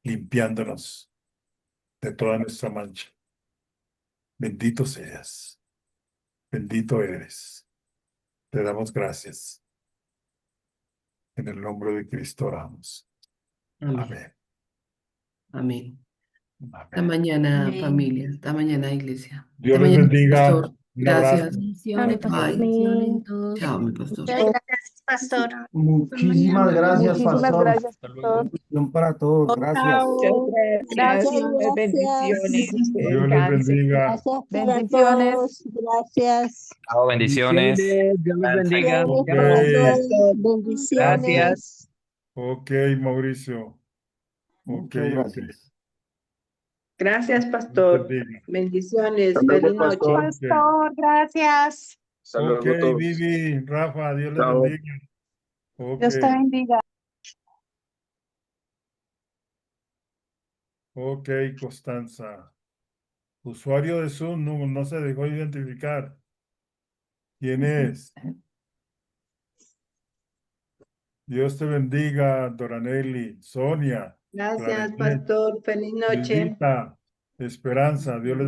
limpiándonos de toda nuestra mancha. Bendito seas. Bendito eres. Te damos gracias. En el nombre de Cristo oramos. Amén. Amén. Amén. Hasta Amén. mañana, Amén. familia. Hasta mañana, iglesia. Dios Hasta les mañana, bendiga. pastor. Un abrazo. Gracias. Bendiciones, pastor. Bye. Bendiciones todos. Chao, mi pastor. Muchas gracias, pastor. Muchísimas gracias, Muchísimas pastor. gracias, pastor. Bendición para todos. Gracias. Muchas gracias. Muchas Bendiciones. gracias. Que Dios les descansen. bendiga. Gracias para Bendiciones. todos. Gracias. Chao, bendiciones. Dios los bendiga. Bendiciones Ok. para Gracias. todos. Bendiciones. Gracias. Ok, Mauricio. Ok, Muchas gracias. Gracias, Dios pastor. bendiga. Bendiciones. Hasta luego, Feliz noche. pastor. Ok. Gracias. Hasta Ok, luego todos. Vivi, Rafa, Dios les Chao. bendiga. Ok, Dios te bendiga. ok, Constanza. Usuario de Zoom no se dejó identificar. ¿Quién es? Dios te bendiga, Doranelli, Sonia, Gracias, Clarinet, pastor. Feliz noche. Lilita, Esperanza. Dios les bendiga.